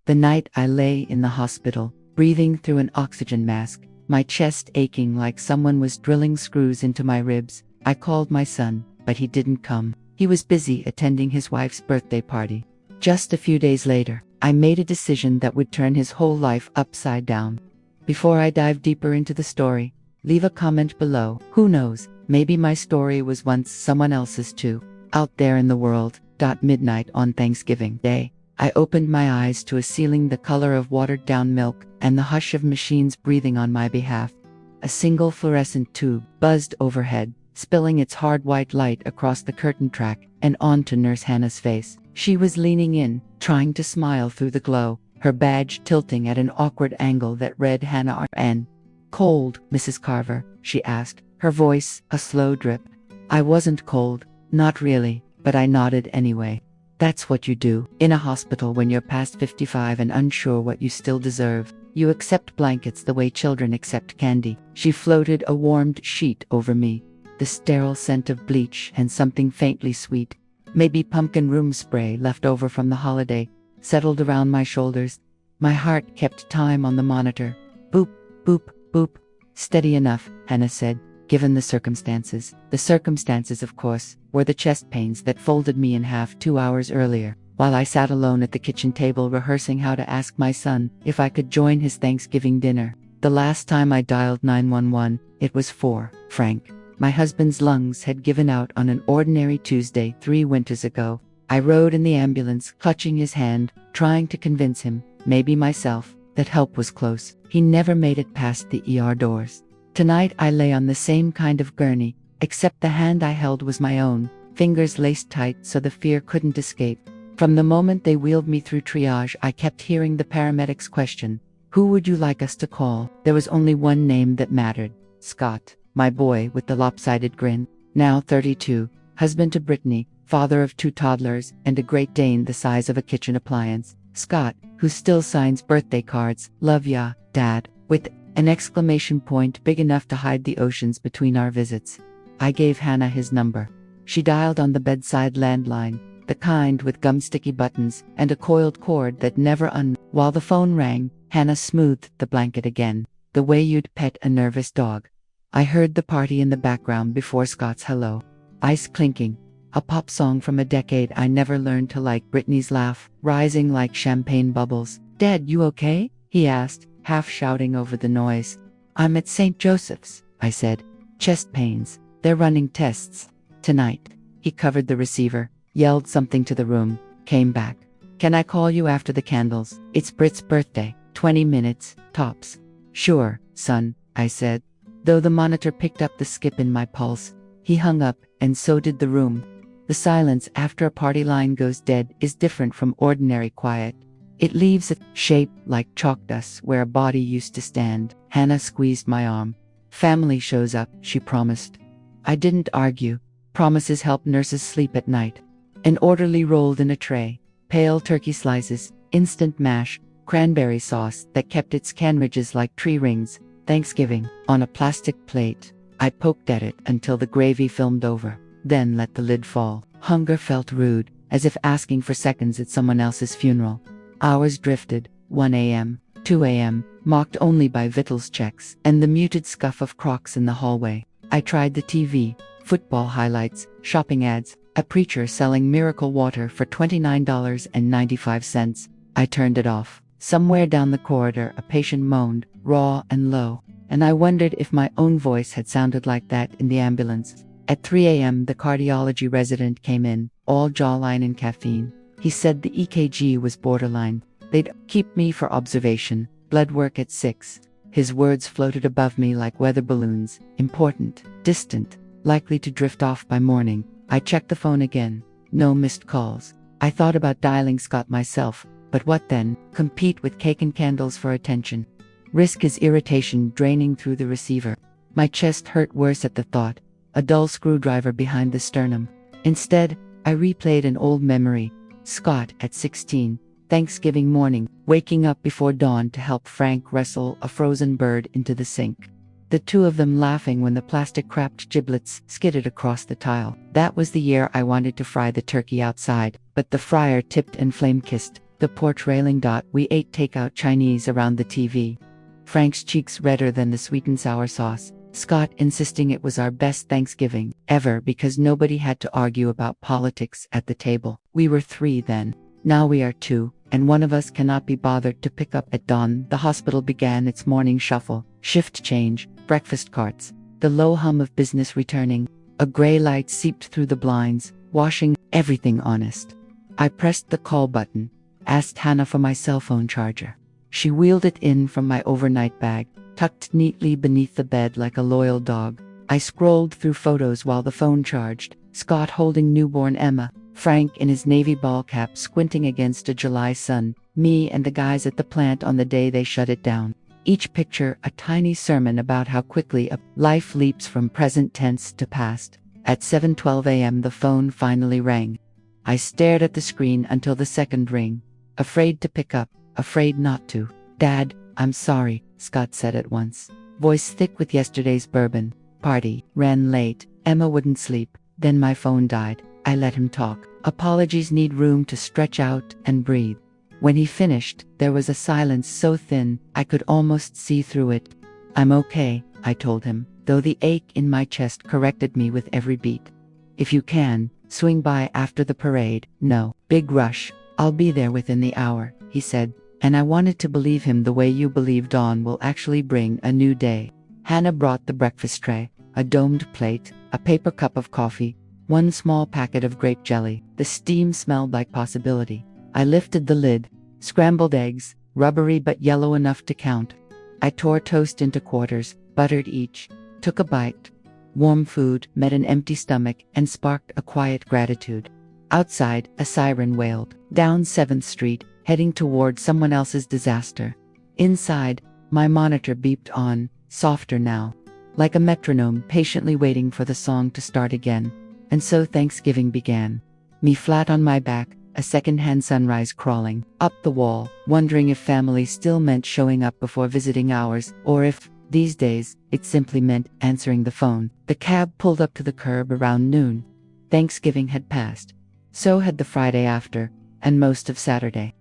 The night I lay in the hospital, breathing through an oxygen mask, my chest aching like someone was drilling screws into my ribs, I called my son, but he didn't come. He was busy attending his wife's birthday party. Just a few days later, I made a decision that would turn his whole life upside down. Before I dive deeper into the story, leave a comment below. Who knows, maybe my story was once someone else's too. Out there in the world. Midnight on Thanksgiving Day, I opened my eyes to a ceiling the color of watered-down milk and the hush of machines breathing on my behalf. A single fluorescent tube buzzed overhead, spilling its hard white light across the curtain track and onto Nurse Hannah's face. She was leaning in, trying to smile through the glow, her badge tilting at an awkward angle that read Hannah R.N. "Cold, Mrs. Carver?" she asked, her voice a slow drip. I wasn't cold, not really, but I nodded anyway. That's what you do in a hospital when you're past 55 and unsure what you still deserve. You accept blankets the way children accept candy. She floated a warmed sheet over me, the sterile scent of bleach and something faintly sweet, maybe pumpkin room spray left over from the holiday, settled around my shoulders. My heart kept time on the monitor. Boop, boop, boop. Steady enough, Hannah said, given the circumstances. The circumstances, of course, were the chest pains that folded me in half 2 hours earlier, while I sat alone at the kitchen table rehearsing how to ask my son if I could join his Thanksgiving dinner. The last time I dialed 911, it was for Frank. My husband's lungs had given out on an ordinary Tuesday 3 winters ago. I rode in the ambulance, clutching his hand, trying to convince him, maybe myself, that help was close. He never made it past the ER doors. Tonight I lay on the same kind of gurney, except the hand I held was my own, fingers laced tight so the fear couldn't escape. From the moment they wheeled me through triage, I kept hearing the paramedics question, "Who would you like us to call?" There was only one name that mattered: Scott, my boy with the lopsided grin, now 32, husband to Brittany, father of 2 toddlers, and a Great Dane the size of a kitchen appliance. Scott, who still signs birthday cards, "Love ya, Dad," with an exclamation point big enough to hide the oceans between our visits. I gave Hannah his number. She dialed on the bedside landline, the kind with gum-sticky buttons and a coiled cord that never While the phone rang, Hannah smoothed the blanket again, the way you'd pet a nervous dog. I heard the party in the background before Scott's hello. Ice clinking, a pop song from a decade I never learned to like, Britney's laugh, rising like champagne bubbles. "Dad, you okay?" he asked, half shouting over the noise. "I'm at St. Joseph's," I said. "Chest pains. They're running tests tonight." He covered the receiver, yelled something to the room, came back. "Can I call you after the candles? It's Brit's birthday. 20 minutes, tops." "Sure, son," I said, though the monitor picked up the skip in my pulse. He hung up, and so did the room. The silence after a party line goes dead is different from ordinary quiet. It leaves a shape like chalk dust where a body used to stand. Hannah squeezed my arm. "Family shows up," she promised. I didn't argue. Promises help nurses sleep at night. An orderly rolled in a tray, pale turkey slices, instant mash, cranberry sauce that kept its can ridges like tree rings. Thanksgiving, on a plastic plate. I poked at it until the gravy filmed over, then let the lid fall. Hunger felt rude, as if asking for seconds at someone else's funeral. Hours drifted, 1 a.m., 2 a.m., mocked only by Vittles checks and the muted scuff of Crocs in the hallway. I tried the TV, football highlights, shopping ads, a preacher selling miracle water for $29.95. I turned it off. Somewhere down the corridor a patient moaned, raw and low, and I wondered if my own voice had sounded like that in the ambulance. At 3 a.m. the cardiology resident came in, all jawline and caffeine. He said the EKG was borderline. They'd keep me for observation, blood work at 6. His words floated above me like weather balloons, important, distant, likely to drift off by morning. I checked the phone again. No missed calls. I thought about dialing Scott myself, but what then? Compete with cake and candles for attention. Risk his irritation draining through the receiver. My chest hurt worse at the thought, a dull screwdriver behind the sternum. Instead, I replayed an old memory. Scott at 16, Thanksgiving morning, waking up before dawn to help Frank wrestle a frozen bird into the sink. The two of them laughing when the plastic-wrapped giblets skidded across the tile. That was the year I wanted to fry the turkey outside, but the fryer tipped and flame-kissed. The porch railing. We ate takeout Chinese around the TV. Frank's cheeks redder than the sweet and sour sauce. Scott insisting it was our best Thanksgiving ever because nobody had to argue about politics at the table. We were 3 then. Now we are 2, and one of us cannot be bothered to pick up at dawn. The hospital began its morning shuffle, shift change, breakfast carts, the low hum of business returning. A gray light seeped through the blinds, washing everything honest. I pressed the call button, asked Hannah for my cell phone charger. She wheeled it in from my overnight bag, tucked neatly beneath the bed like a loyal dog. I scrolled through photos while the phone charged. Scott holding newborn Emma, Frank in his navy ball cap squinting against a July sun, me and the guys at the plant on the day they shut it down. Each picture a tiny sermon about how quickly a life leaps from present tense to past. At 7:12 a.m. the phone finally rang. I stared at the screen until the second ring, afraid to pick up, afraid not to. "Dad, I'm sorry," Scott said at once, voice thick with yesterday's bourbon. "Party ran late, Emma wouldn't sleep, then my phone died." I let him talk. Apologies need room to stretch out and breathe. When he finished, there was a silence so thin, I could almost see through it. "I'm okay," I told him, though the ache in my chest corrected me with every beat. "If you can, swing by after the parade." "No big rush. I'll be there within the hour," he said, and I wanted to believe him the way you believe dawn will actually bring a new day. Hannah brought the breakfast tray, a domed plate, a paper cup of coffee, one small packet of grape jelly. The steam smelled like possibility. I lifted the lid. Scrambled eggs, rubbery but yellow enough to count. I tore toast into quarters, buttered each, took a bite. Warm food met an empty stomach and sparked a quiet gratitude. Outside, a siren wailed, down 7th Street, heading toward someone else's disaster. Inside, my monitor beeped on, softer now, like a metronome patiently waiting for the song to start again. And so Thanksgiving began. Me flat on my back, a second-hand sunrise crawling up the wall, wondering if family still meant showing up before visiting hours, or if, these days, it simply meant answering the phone. The cab pulled up to the curb around noon. Thanksgiving had passed. So had the Friday after, and most of Saturday.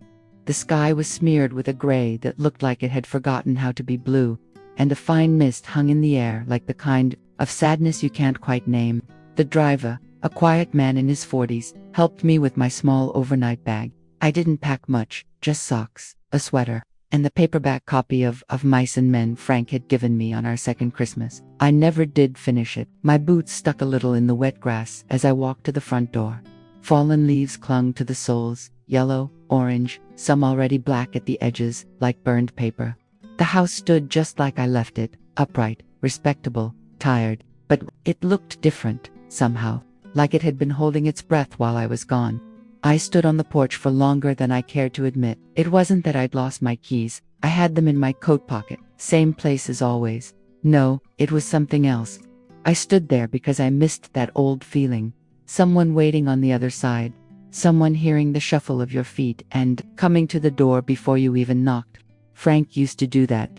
The sky was smeared with a gray that looked like it had forgotten how to be blue, and a fine mist hung in the air like the kind of sadness you can't quite name. The driver, a quiet man in his 40s, helped me with my small overnight bag. I didn't pack much, just socks, a sweater, and the paperback copy of Mice and Men Frank had given me on our second Christmas. I never did finish it. My boots stuck a little in the wet grass as I walked to the front door. Fallen leaves clung to the soles, yellow, orange, some already black at the edges, like burned paper. The house stood just like I left it, upright, respectable, tired, but it looked different, somehow, like it had been holding its breath while I was gone. I stood on the porch for longer than I cared to admit. It wasn't that I'd lost my keys. I had them in my coat pocket, same place as always. No, it was something else. I stood there because I missed that old feeling. Someone waiting on the other side. Someone hearing the shuffle of your feet and coming to the door before you even knocked. Frank used to do that.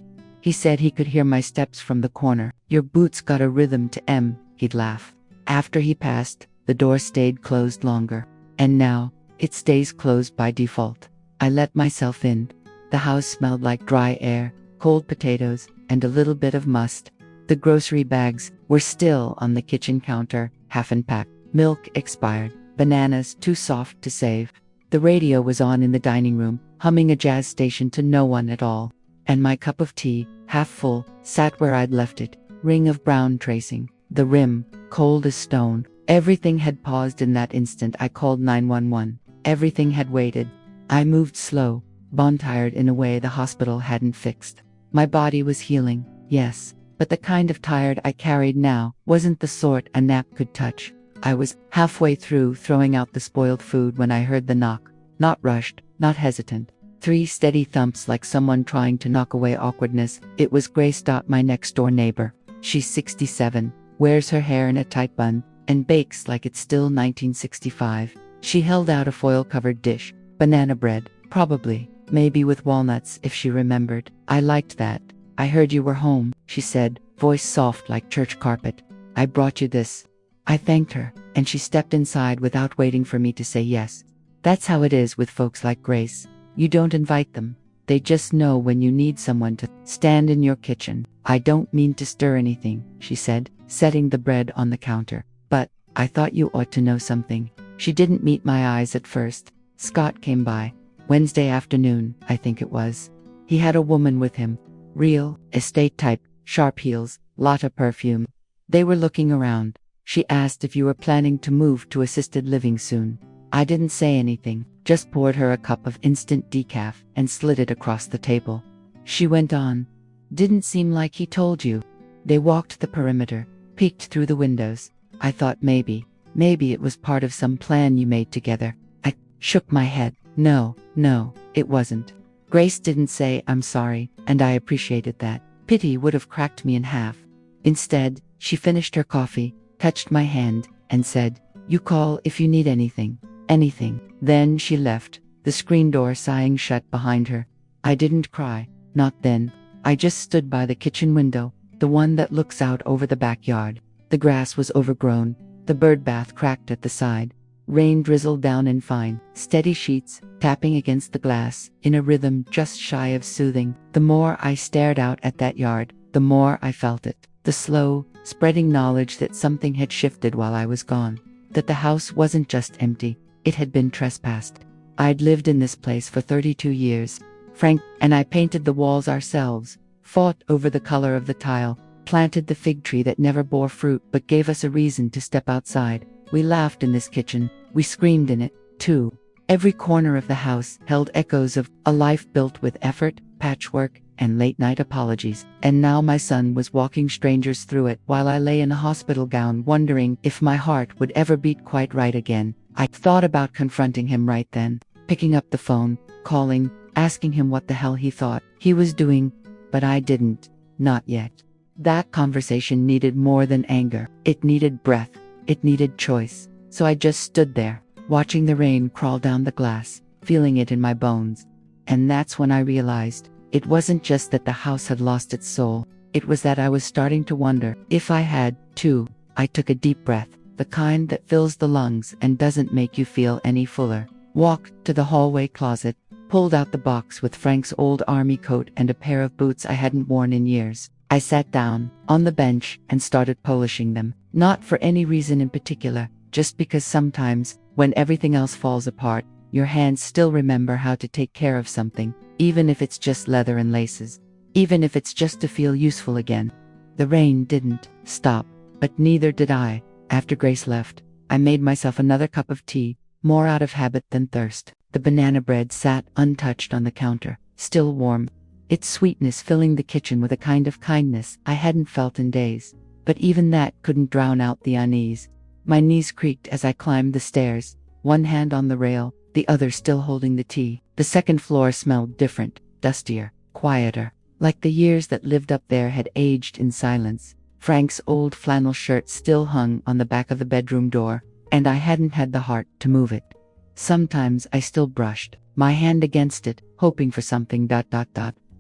He said he could hear my steps from the corner. "Your boots got a rhythm to 'em," he'd laugh. After he passed, the door stayed closed longer. And now, it stays closed by default. I let myself in. The house smelled like dry air, cold potatoes, and a little bit of must. The grocery bags were still on the kitchen counter, half unpacked. Milk expired, bananas too soft to save. The radio was on in the dining room, humming a jazz station to no one at all. And my cup of tea, half full, sat where I'd left it, ring of brown tracing. The rim, cold as stone. Everything had paused in that instant. I called 911. Everything had waited. I moved slow, bone-tired in a way the hospital hadn't fixed. My body was healing, yes, but the kind of tired I carried now wasn't the sort a nap could touch. I was halfway through throwing out the spoiled food when I heard the knock. Not rushed, not hesitant. 3 steady thumps like someone trying to knock away awkwardness. It was Grace, my next-door neighbor. She's 67. Wears her hair in a tight bun, and bakes like it's still 1965. She held out a foil-covered dish, banana bread, probably, maybe with walnuts if she remembered. I liked that. "I heard you were home," she said, voice soft like church carpet. "I brought you this." I thanked her, and she stepped inside without waiting for me to say yes. That's how it is with folks like Grace. You don't invite them. They just know when you need someone to stand in your kitchen. I don't mean to stir anything, she said, setting the bread on the counter. But I thought you ought to know something. She didn't meet my eyes at first. Scott came by. Wednesday afternoon, I think it was. He had a woman with him. Real estate type, sharp heels, lot of perfume. They were looking around. She asked if you were planning to move to assisted living soon. I didn't say anything, just poured her a cup of instant decaf and slid it across the table. She went on. Didn't seem like he told you. They walked the perimeter, peeked through the windows. I thought maybe it was part of some plan you made together. I shook my head. No, it wasn't. Grace didn't say I'm sorry, and I appreciated that. Pity would have cracked me in half. Instead, she finished her coffee, touched my hand, and said, "You call if you need anything. Anything." Then she left, the screen door sighing shut behind her. I didn't cry, not then. I just stood by the kitchen window, the one that looks out over the backyard. The grass was overgrown, the bird bath cracked at the side. Rain drizzled down in fine, steady sheets, tapping against the glass, in a rhythm just shy of soothing. The more I stared out at that yard, the more I felt it. The slow, spreading knowledge that something had shifted while I was gone. That the house wasn't just empty, it had been trespassed. I'd lived in this place for 32 years. Frank and I painted the walls ourselves, fought over the color of the tile, planted the fig tree that never bore fruit but gave us a reason to step outside. We laughed in this kitchen, we screamed in it, too. Every corner of the house held echoes of a life built with effort, patchwork, and late-night apologies. And now my son was walking strangers through it while I lay in a hospital gown wondering if my heart would ever beat quite right again. I thought about confronting him right then, picking up the phone, calling, asking him what the hell he thought he was doing, but I didn't, not yet. That conversation needed more than anger. It needed breath. It needed choice. So I just stood there, watching the rain crawl down the glass, feeling it in my bones. And that's when I realized, it wasn't just that the house had lost its soul, it was that I was starting to wonder if I had, too. I took a deep breath, the kind that fills the lungs and doesn't make you feel any fuller. Walked to the hallway closet, pulled out the box with Frank's old army coat and a pair of boots I hadn't worn in years. I sat down on the bench and started polishing them, not for any reason in particular, just because sometimes, when everything else falls apart, your hands still remember how to take care of something, even if it's just leather and laces, even if it's just to feel useful again. The rain didn't stop, but neither did I. After Grace left, I made myself another cup of tea, more out of habit than thirst. The banana bread sat untouched on the counter, still warm, its sweetness filling the kitchen with a kind of kindness I hadn't felt in days. But even that couldn't drown out the unease. My knees creaked as I climbed the stairs, one hand on the rail, the other still holding the tea. The second floor smelled different, dustier, quieter, like the years that lived up there had aged in silence. Frank's old flannel shirt still hung on the back of the bedroom door, and I hadn't had the heart to move it. Sometimes I still brushed my hand against it, hoping for something.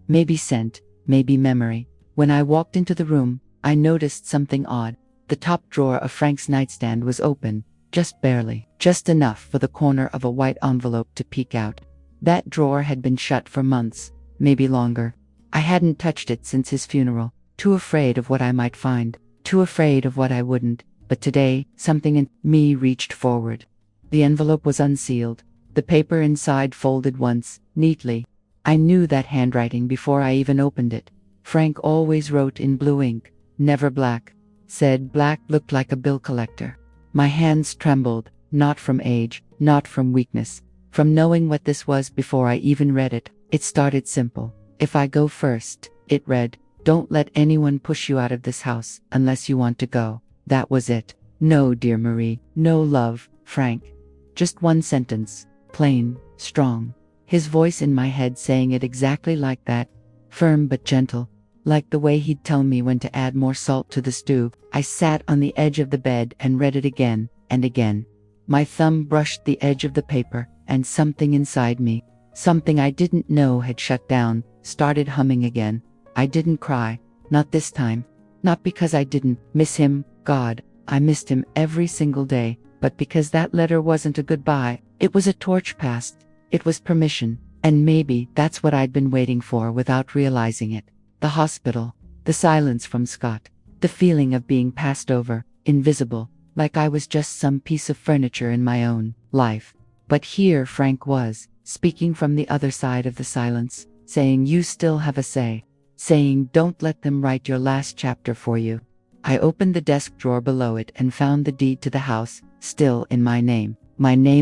Maybe scent, maybe memory. When I walked into the room, I noticed something odd. The top drawer of Frank's nightstand was open, just barely, just enough for the corner of a white envelope to peek out. That drawer had been shut for months, maybe longer. I hadn't touched it since his funeral, too afraid of what I might find, too afraid of what I wouldn't. But today, something in me reached forward. The envelope was unsealed, the paper inside folded once, neatly. I knew that handwriting before I even opened it. Frank always wrote in blue ink, never black. Said black looked like a bill collector. My hands trembled, not from age, not from weakness, from knowing what this was before I even read it. It started simple. If I go first, it read, don't let anyone push you out of this house unless you want to go. That was it. No, dear Marie, no love, Frank. Just one sentence, plain, strong. His voice in my head saying it exactly like that, firm but gentle, like the way he'd tell me when to add more salt to the stew. I sat on the edge of the bed and read it again and again. My thumb brushed the edge of the paper, and something inside me, something I didn't know had shut down, started humming again. I didn't cry, not this time. Not because I didn't miss him, God, I missed him every single day, but because that letter wasn't a goodbye, it was a torch passed. It was permission, And maybe that's what I'd been waiting for without realizing it. The hospital, the silence from Scott, the feeling of being passed over, invisible, like I was just some piece of furniture in my own life. But here Frank was, speaking from the other side of the silence, saying you still have a say, saying don't let them write your last chapter for you. I opened the desk drawer below it and found the deed to the house, still in my name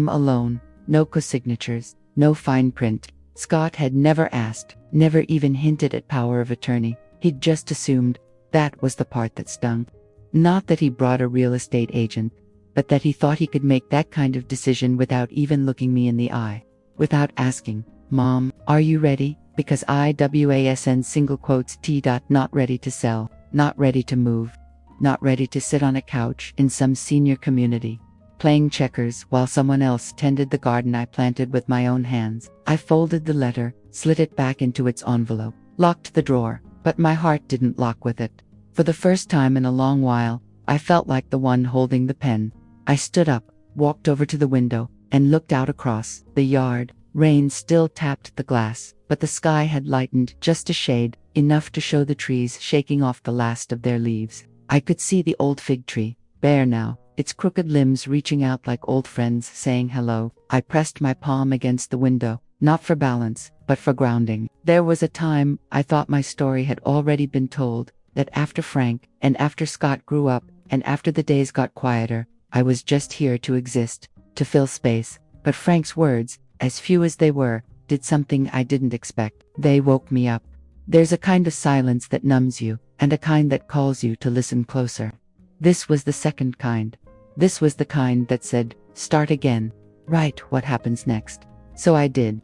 alone, no co-signatures, no fine print. Scott had never asked, never even hinted at power of attorney. He'd just assumed. That was the part that stung. Not that he brought a real estate agent, but that he thought he could make that kind of decision without even looking me in the eye. Without asking, Mom, are you ready? Because IWASN single quotes T. Not ready to sell, not ready to move, not ready to sit on a couch in some senior community, playing checkers while someone else tended the garden I planted with my own hands. I folded the letter, slid it back into its envelope, locked the drawer, but my heart didn't lock with it. For the first time in a long while, I felt like the one holding the pen. I stood up, walked over to the window, and looked out across the yard. Rain still tapped the glass, but the sky had lightened just a shade, enough to show the trees shaking off the last of their leaves. I could see the old fig tree, bare now, its crooked limbs reaching out like old friends saying hello. I pressed my palm against the window, not for balance, but for grounding. There was a time I thought my story had already been told, that after Frank, and after Scott grew up, and after the days got quieter, I was just here to exist, to fill space. But Frank's words, as few as they were, did something I didn't expect. They woke me up. There's a kind of silence that numbs you, and a kind that calls you to listen closer. This was the second kind. This was the kind that said, start again. Write what happens next. So I did.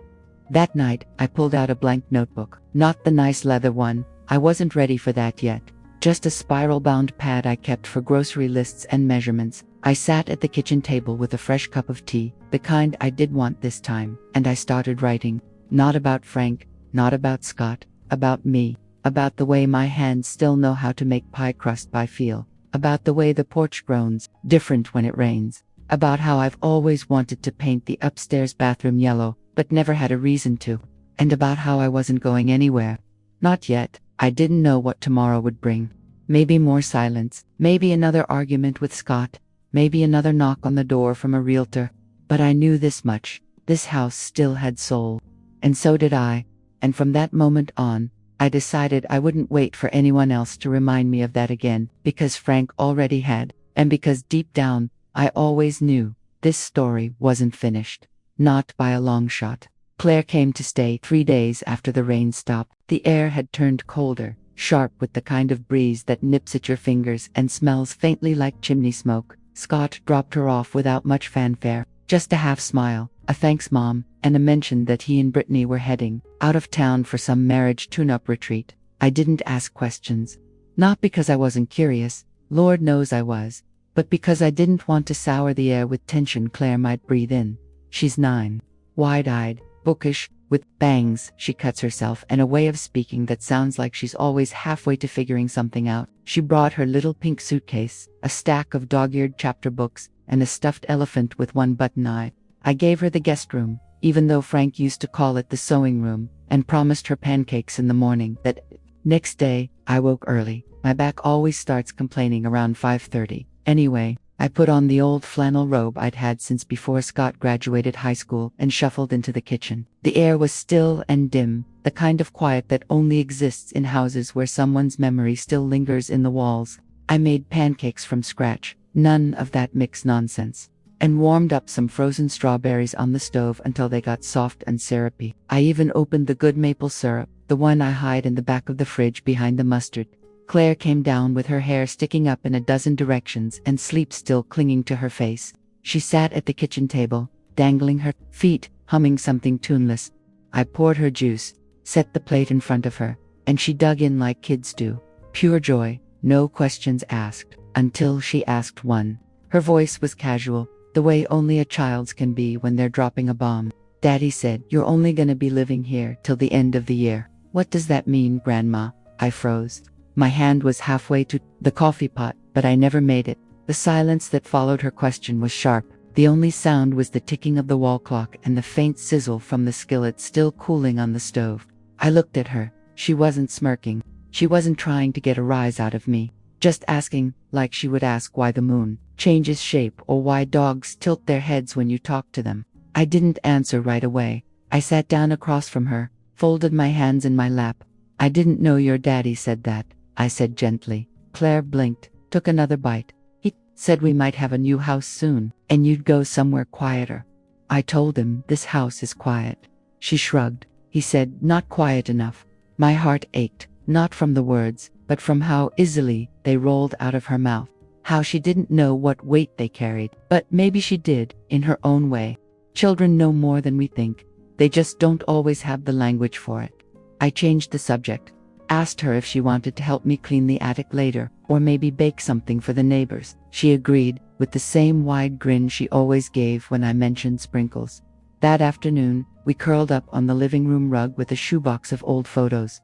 That night, I pulled out a blank notebook. Not the nice leather one. I wasn't ready for that yet. Just a spiral-bound pad I kept for grocery lists and measurements. I sat at the kitchen table with a fresh cup of tea, the kind I did want this time, and I started writing. Not about Frank, not about Scott, about me, about the way my hands still know how to make pie crust by feel, about the way the porch groans, different when it rains, about how I've always wanted to paint the upstairs bathroom yellow, but never had a reason to, and about how I wasn't going anywhere. Not yet. I didn't know what tomorrow would bring. Maybe more silence, maybe another argument with Scott, maybe another knock on the door from a realtor. But I knew this much: this house still had soul. And so did I. And from that moment on, I decided I wouldn't wait for anyone else to remind me of that again, because Frank already had, and because deep down, I always knew, this story wasn't finished. Not by a long shot. Claire came to stay 3 days after the rain stopped. The air had turned colder, sharp with the kind of breeze that nips at your fingers and smells faintly like chimney smoke. Scott dropped her off without much fanfare, just a half smile, a thanks Mom, and a mention that he and Brittany were heading out of town for some marriage tune-up retreat. I didn't ask questions. Not because I wasn't curious, Lord knows I was, but because I didn't want to sour the air with tension Claire might breathe in. She's 9. Wide-eyed, bookish, with bangs, she cuts herself, and a way of speaking that sounds like she's always halfway to figuring something out. She brought her little pink suitcase, a stack of dog-eared chapter books, and a stuffed elephant with one button eye. I gave her the guest room, even though Frank used to call it the sewing room, and promised her pancakes in the morning. That next day, I woke early. My back always starts complaining around 5:30. Anyway, I put on the old flannel robe I'd had since before Scott graduated high school and shuffled into the kitchen. The air was still and dim, the kind of quiet that only exists in houses where someone's memory still lingers in the walls. I made pancakes from scratch, none of that mixed nonsense, and warmed up some frozen strawberries on the stove until they got soft and syrupy. I even opened the good maple syrup, the one I hide in the back of the fridge behind the mustard. Claire came down with her hair sticking up in a dozen directions and sleep still clinging to her face. She sat at the kitchen table, dangling her feet, humming something tuneless. I poured her juice, set the plate in front of her, and she dug in like kids do. Pure joy, no questions asked, until she asked one. Her voice was casual, the way only a child's can be when they're dropping a bomb. Daddy said, "You're only gonna be living here till the end of the year." "What does that mean, Grandma?" I froze. My hand was halfway to the coffee pot, but I never made it. The silence that followed her question was sharp, The only sound was the ticking of the wall clock and the faint sizzle from the skillet still cooling on the stove. I looked at her. She wasn't smirking. She wasn't trying to get a rise out of me. Just asking, like she would ask why the moon changes shape or why dogs tilt their heads when you talk to them. I didn't answer right away. I sat down across from her, folded my hands in my lap. "I didn't know your daddy said that," I said gently. Claire blinked, took another bite. "He said we might have a new house soon, and you'd go somewhere quieter." I told him this house is quiet. She shrugged. "He said not quiet enough." My heart ached, not from the words, but from how easily they rolled out of her mouth. How she didn't know what weight they carried, but maybe she did, in her own way. Children know more than we think. They just don't always have the language for it. I changed the subject. Asked her if she wanted to help me clean the attic later, or maybe bake something for the neighbors. She agreed, with the same wide grin she always gave when I mentioned sprinkles. That afternoon, we curled up on the living room rug with a shoebox of old photos.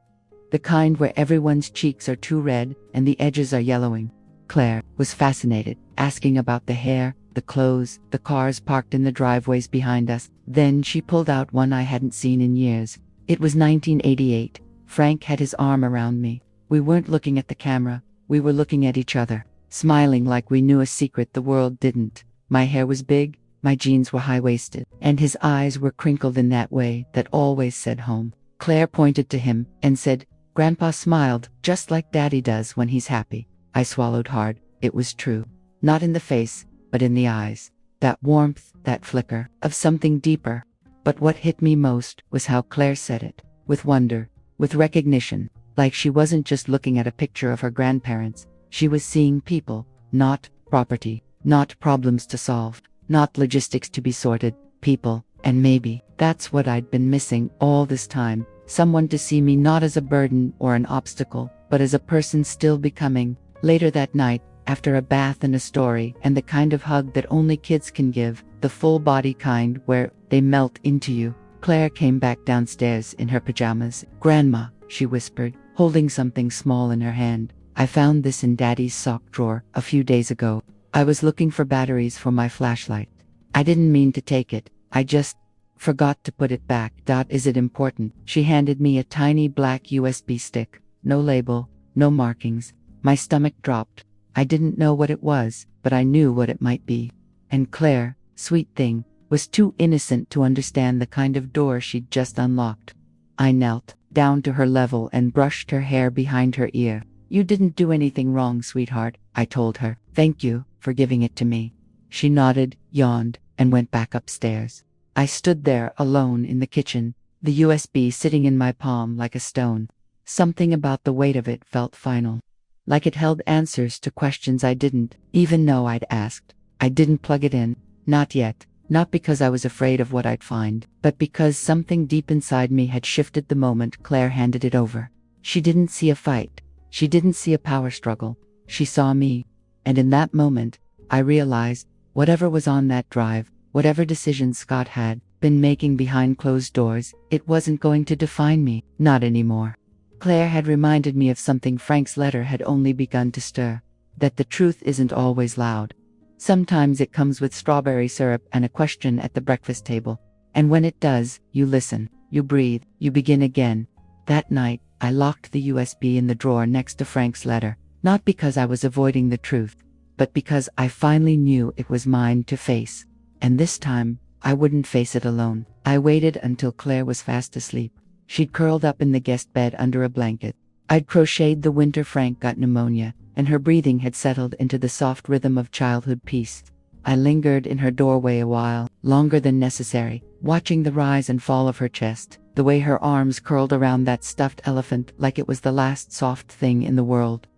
The kind where everyone's cheeks are too red and the edges are yellowing. Claire was fascinated, asking about the hair, the clothes, the cars parked in the driveways behind us. Then she pulled out one I hadn't seen in years. It was 1988. Frank had his arm around me. We weren't looking at the camera. We were looking at each other, smiling like we knew a secret the world didn't. My hair was big, my jeans were high-waisted, and his eyes were crinkled in that way that always said home. Claire pointed to him and said, "Grandpa smiled, just like Daddy does when he's happy." I swallowed hard. It was true. Not in the face, but in the eyes. That warmth, that flicker, of something deeper. But what hit me most was how Claire said it. With wonder, with recognition, like she wasn't just looking at a picture of her grandparents. She was seeing people, not property, not problems to solve, not logistics to be sorted, people. And maybe that's what I'd been missing all this time. Someone to see me not as a burden or an obstacle, but as a person still becoming. Later that night, after a bath and a story, and the kind of hug that only kids can give, the full-body kind where they melt into you, Claire came back downstairs in her pajamas. "Grandma," she whispered, holding something small in her hand. "I found this in Daddy's sock drawer a few days ago. I was looking for batteries for my flashlight. I didn't mean to take it. I just forgot to put it back. Is it important?" She handed me a tiny black USB stick. No label, no markings. My stomach dropped. I didn't know what it was, but I knew what it might be. And Claire, sweet thing, was too innocent to understand the kind of door she'd just unlocked. I knelt down to her level and brushed her hair behind her ear. "You didn't do anything wrong, sweetheart," I told her. "Thank you for giving it to me." She nodded, yawned, and went back upstairs. I stood there alone in the kitchen, the USB sitting in my palm like a stone. Something about the weight of it felt final. Like it held answers to questions I didn't even know I'd asked. I didn't plug it in. Not yet. Not because I was afraid of what I'd find, but because something deep inside me had shifted the moment Claire handed it over. She didn't see a fight. She didn't see a power struggle. She saw me. And in that moment, I realized, whatever was on that drive, whatever decisions Scott had been making behind closed doors, it wasn't going to define me. Not anymore. Claire had reminded me of something Frank's letter had only begun to stir. That the truth isn't always loud. Sometimes it comes with strawberry syrup and a question at the breakfast table. And when it does, you listen, you breathe, you begin again. That night, I locked the USB in the drawer next to Frank's letter. Not because I was avoiding the truth, but because I finally knew it was mine to face. And this time, I wouldn't face it alone. I waited until Claire was fast asleep. She'd curled up in the guest bed under a blanket. I'd crocheted the winter Frank got pneumonia, and her breathing had settled into the soft rhythm of childhood peace. I lingered in her doorway a while, longer than necessary, watching the rise and fall of her chest, the way her arms curled around that stuffed elephant like it was the last soft thing in the world.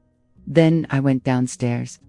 Then I went downstairs.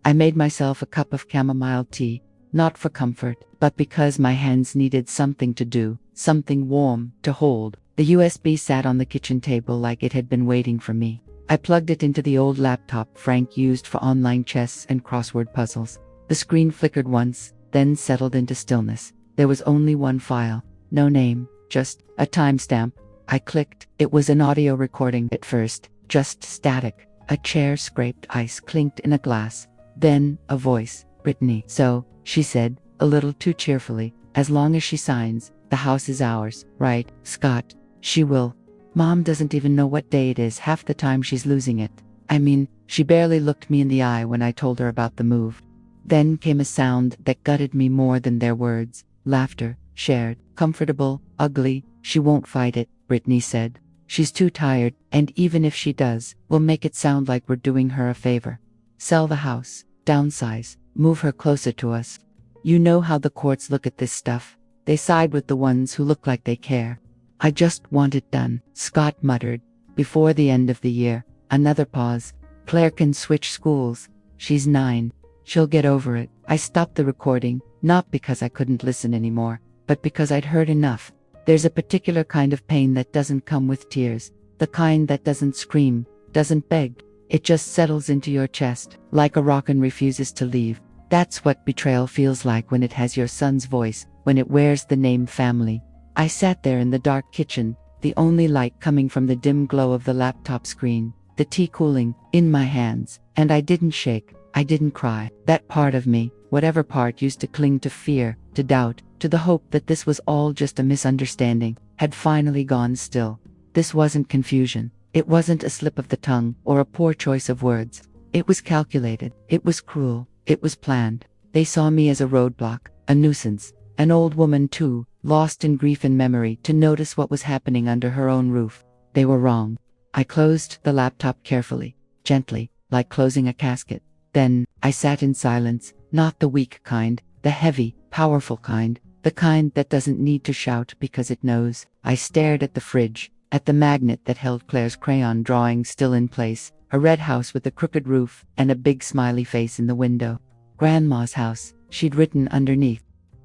I made myself a cup of chamomile tea, not for comfort, but because my hands needed something to do, something warm to hold. The USB sat on the kitchen table like it had been waiting for me. I plugged it into the old laptop Frank used for online chess and crossword puzzles. The screen flickered once, then settled into stillness. There was only one file. No name, just a timestamp. I clicked. It was an audio recording at first, just static. A chair scraped ice clinked in a glass. Then, a voice. "Brittany." "So," she said, a little too cheerfully. As long as she signs, the house is ours, right, Scott? She will. Mom doesn't even know what day it is half the time she's losing it. I mean, she barely looked me in the eye when I told her about the move. Then came a sound that gutted me more than their words. Laughter, shared, comfortable, ugly. She won't fight it, Brittany said. She's too tired, and even if she does, we'll make it sound like we're doing her a favor. Sell the house, downsize, move her closer to us. You know how the courts look at this stuff. They side with the ones who look like they care. I just want it done, Scott muttered. Before the end of the year. Another pause. Claire can switch schools. She's 9. She'll get over it. I stopped the recording, not because I couldn't listen anymore, but because I'd heard enough. There's a particular kind of pain that doesn't come with tears, the kind that doesn't scream, doesn't beg. It just settles into your chest, like a rock and refuses to leave. That's what betrayal feels like when it has your son's voice, when it wears the name family. I sat there in the dark kitchen, the only light coming from the dim glow of the laptop screen, the tea cooling in my hands, and I didn't shake, I didn't cry. That part of me, whatever part used to cling to fear, to doubt, to the hope that this was all just a misunderstanding, had finally gone still. This wasn't confusion. It wasn't a slip of the tongue or a poor choice of words. It was calculated. It was cruel. It was planned. They saw me as a roadblock, a nuisance, an old woman too, lost in grief and memory to notice what was happening under her own roof. They were wrong. I closed the laptop carefully, gently, like closing a casket. Then, I sat in silence, not the weak kind, the heavy, powerful kind, the kind that doesn't need to shout because it knows. I stared at the fridge, at the magnet that held Claire's crayon drawing still in place, a red house with a crooked roof and a big smiley face in the window. Grandma's house, she'd written underneath.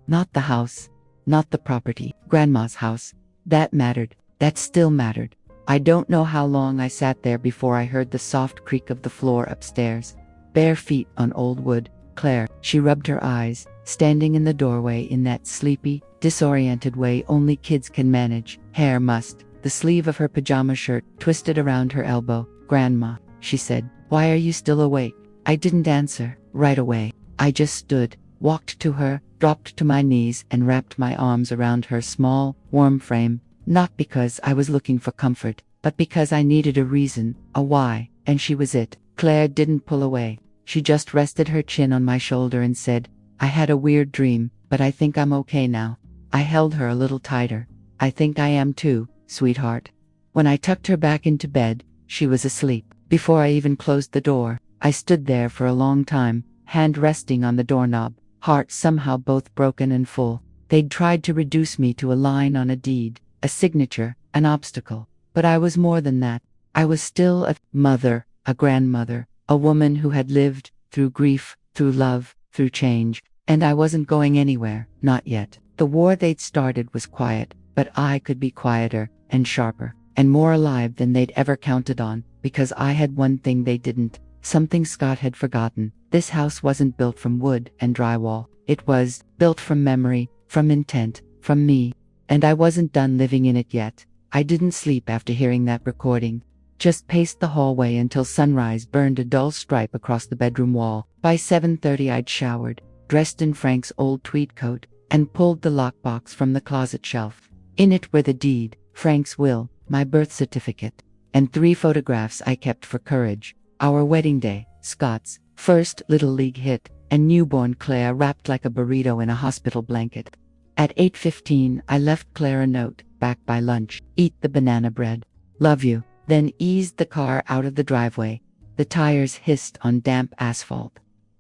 Not the house, not the property, Grandma's house. That mattered, that still mattered. I don't know how long I sat there before I heard the soft creak of the floor upstairs. Bare feet on old wood. Claire, she rubbed her eyes, standing in the doorway in that sleepy, disoriented way only kids can manage. Hair mussed, the sleeve of her pajama shirt twisted around her elbow. Grandma, she said, why are you still awake? I didn't answer right away. I just stood, walked to her, dropped to my knees and wrapped my arms around her small, warm frame, not because I was looking for comfort, but because I needed a reason, a why, and she was it. Claire didn't pull away. She just rested her chin on my shoulder and said, I had a weird dream, but I think I'm okay now. I held her a little tighter. I think I am too, sweetheart. When I tucked her back into bed, she was asleep. Before I even closed the door, I stood there for a long time, hand resting on the doorknob, heart somehow both broken and full. They'd tried to reduce me to a line on a deed, a signature, an obstacle. But I was more than that. I was still a mother, a grandmother, a woman who had lived through grief, through love, through change, and I wasn't going anywhere, not yet. The war they'd started was quiet, but I could be quieter and sharper and more alive than they'd ever counted on, because I had one thing they didn't, something Scott had forgotten. This house wasn't built from wood and drywall. It was built from memory, from intent, from me, and I wasn't done living in it yet. I didn't sleep after hearing that recording. Just paced the hallway until sunrise burned a dull stripe across the bedroom wall. By 7:30 I'd showered, dressed in Frank's old tweed coat, and pulled the lockbox from the closet shelf. In it were the deed, Frank's will, my birth certificate, and 3 photographs I kept for courage. Our wedding day, Scott's first Little League hit, and newborn Claire wrapped like a burrito in a hospital blanket. At 8:15 I left Claire a note, back by lunch. Eat the banana bread. Love you. Then eased the car out of the driveway. The tires hissed on damp asphalt.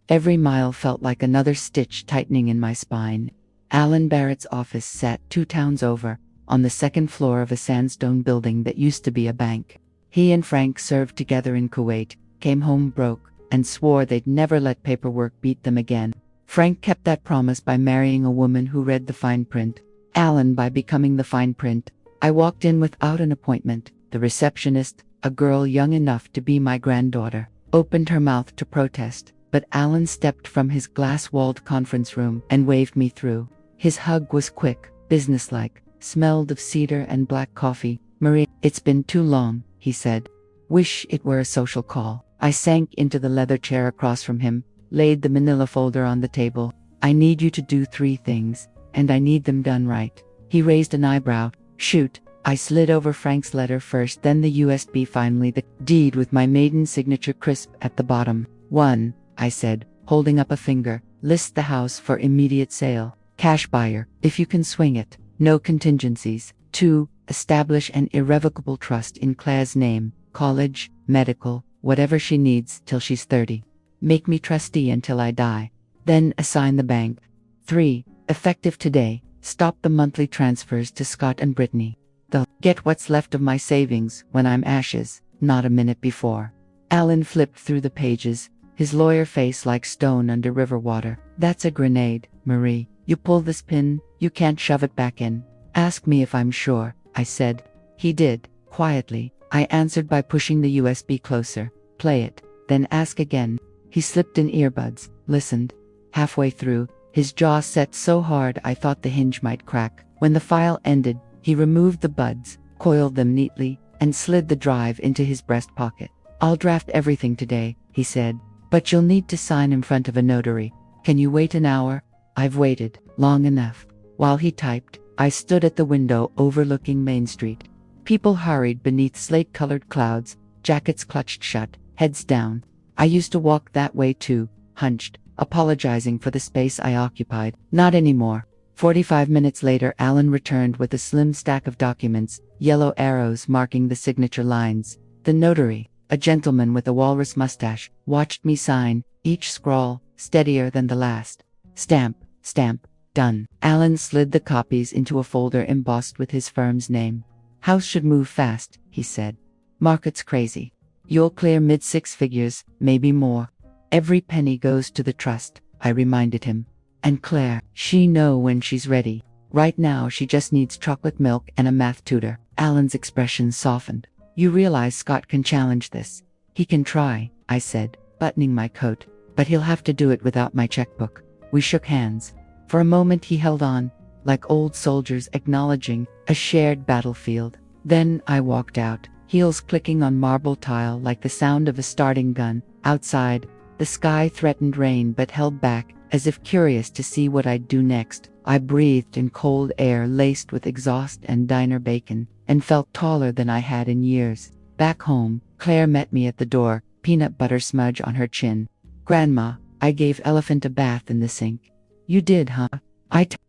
Every mile felt like another stitch tightening in my spine. Alan Barrett's office sat 2 towns over, on the 2nd floor of a sandstone building that used to be a bank. He and Frank served together in Kuwait, came home broke, and swore they'd never let paperwork beat them again. Frank kept that promise by marrying a woman who read the fine print. Alan by becoming the fine print. I walked in without an appointment. The receptionist, a girl young enough to be my granddaughter, opened her mouth to protest, but Alan stepped from his glass-walled conference room and waved me through. His hug was quick, businesslike, smelled of cedar and black coffee. Marie, it's been too long, he said. Wish it were a social call. I sank into the leather chair across from him, laid the manila folder on the table. I need you to do 3 things, and I need them done right. He raised an eyebrow. Shoot. I slid over Frank's letter first, then the USB, finally the deed with my maiden signature crisp at the bottom. 1, I said, holding up a finger. List the house for immediate sale. Cash buyer, if you can swing it. No contingencies. 2, establish an irrevocable trust in Claire's name. College, medical, whatever she needs till she's 30. Make me trustee until I die. Then assign the bank. 3, effective today, stop the monthly transfers to Scott and Brittany. They'll get what's left of my savings when I'm ashes, not a minute before. Alan flipped through the pages, his lawyer face like stone under river water. That's a grenade, Marie. You pull this pin, you can't shove it back in. Ask me if I'm sure, I said. He did, quietly. I answered by pushing the USB closer. Play it, then ask again. He slipped in earbuds, listened. Halfway through, his jaw set so hard I thought the hinge might crack. When the file ended, he removed the buds, coiled them neatly, and slid the drive into his breast pocket. I'll draft everything today, he said, but you'll need to sign in front of a notary. Can you wait an hour? I've waited long enough. While he typed, I stood at the window overlooking Main Street. People hurried beneath slate-colored clouds, jackets clutched shut, heads down. I used to walk that way too, hunched, apologizing for the space I occupied. Not anymore. 45 minutes later, Alan returned with a slim stack of documents, yellow arrows marking the signature lines. The notary, a gentleman with a walrus mustache, watched me sign, each scrawl steadier than the last. Stamp, stamp, done. Alan slid the copies into a folder embossed with his firm's name. House should move fast, he said. Market's crazy. You'll clear mid-6 figures, maybe more. Every penny goes to the trust, I reminded him. And Claire, she know when she's ready. Right now she just needs chocolate milk and a math tutor. Alan's expression softened. You realize Scott can challenge this. He can try, I said, buttoning my coat. But he'll have to do it without my checkbook. We shook hands. For a moment he held on, like old soldiers acknowledging a shared battlefield. Then I walked out, heels clicking on marble tile like the sound of a starting gun. Outside, the sky threatened rain but held back, as if curious to see what I'd do next. I breathed in cold air laced with exhaust and diner bacon, and felt taller than I had in years. Back home, Claire met me at the door, peanut butter smudge on her chin. Grandma, I gave Elephant a bath in the sink. You did, huh?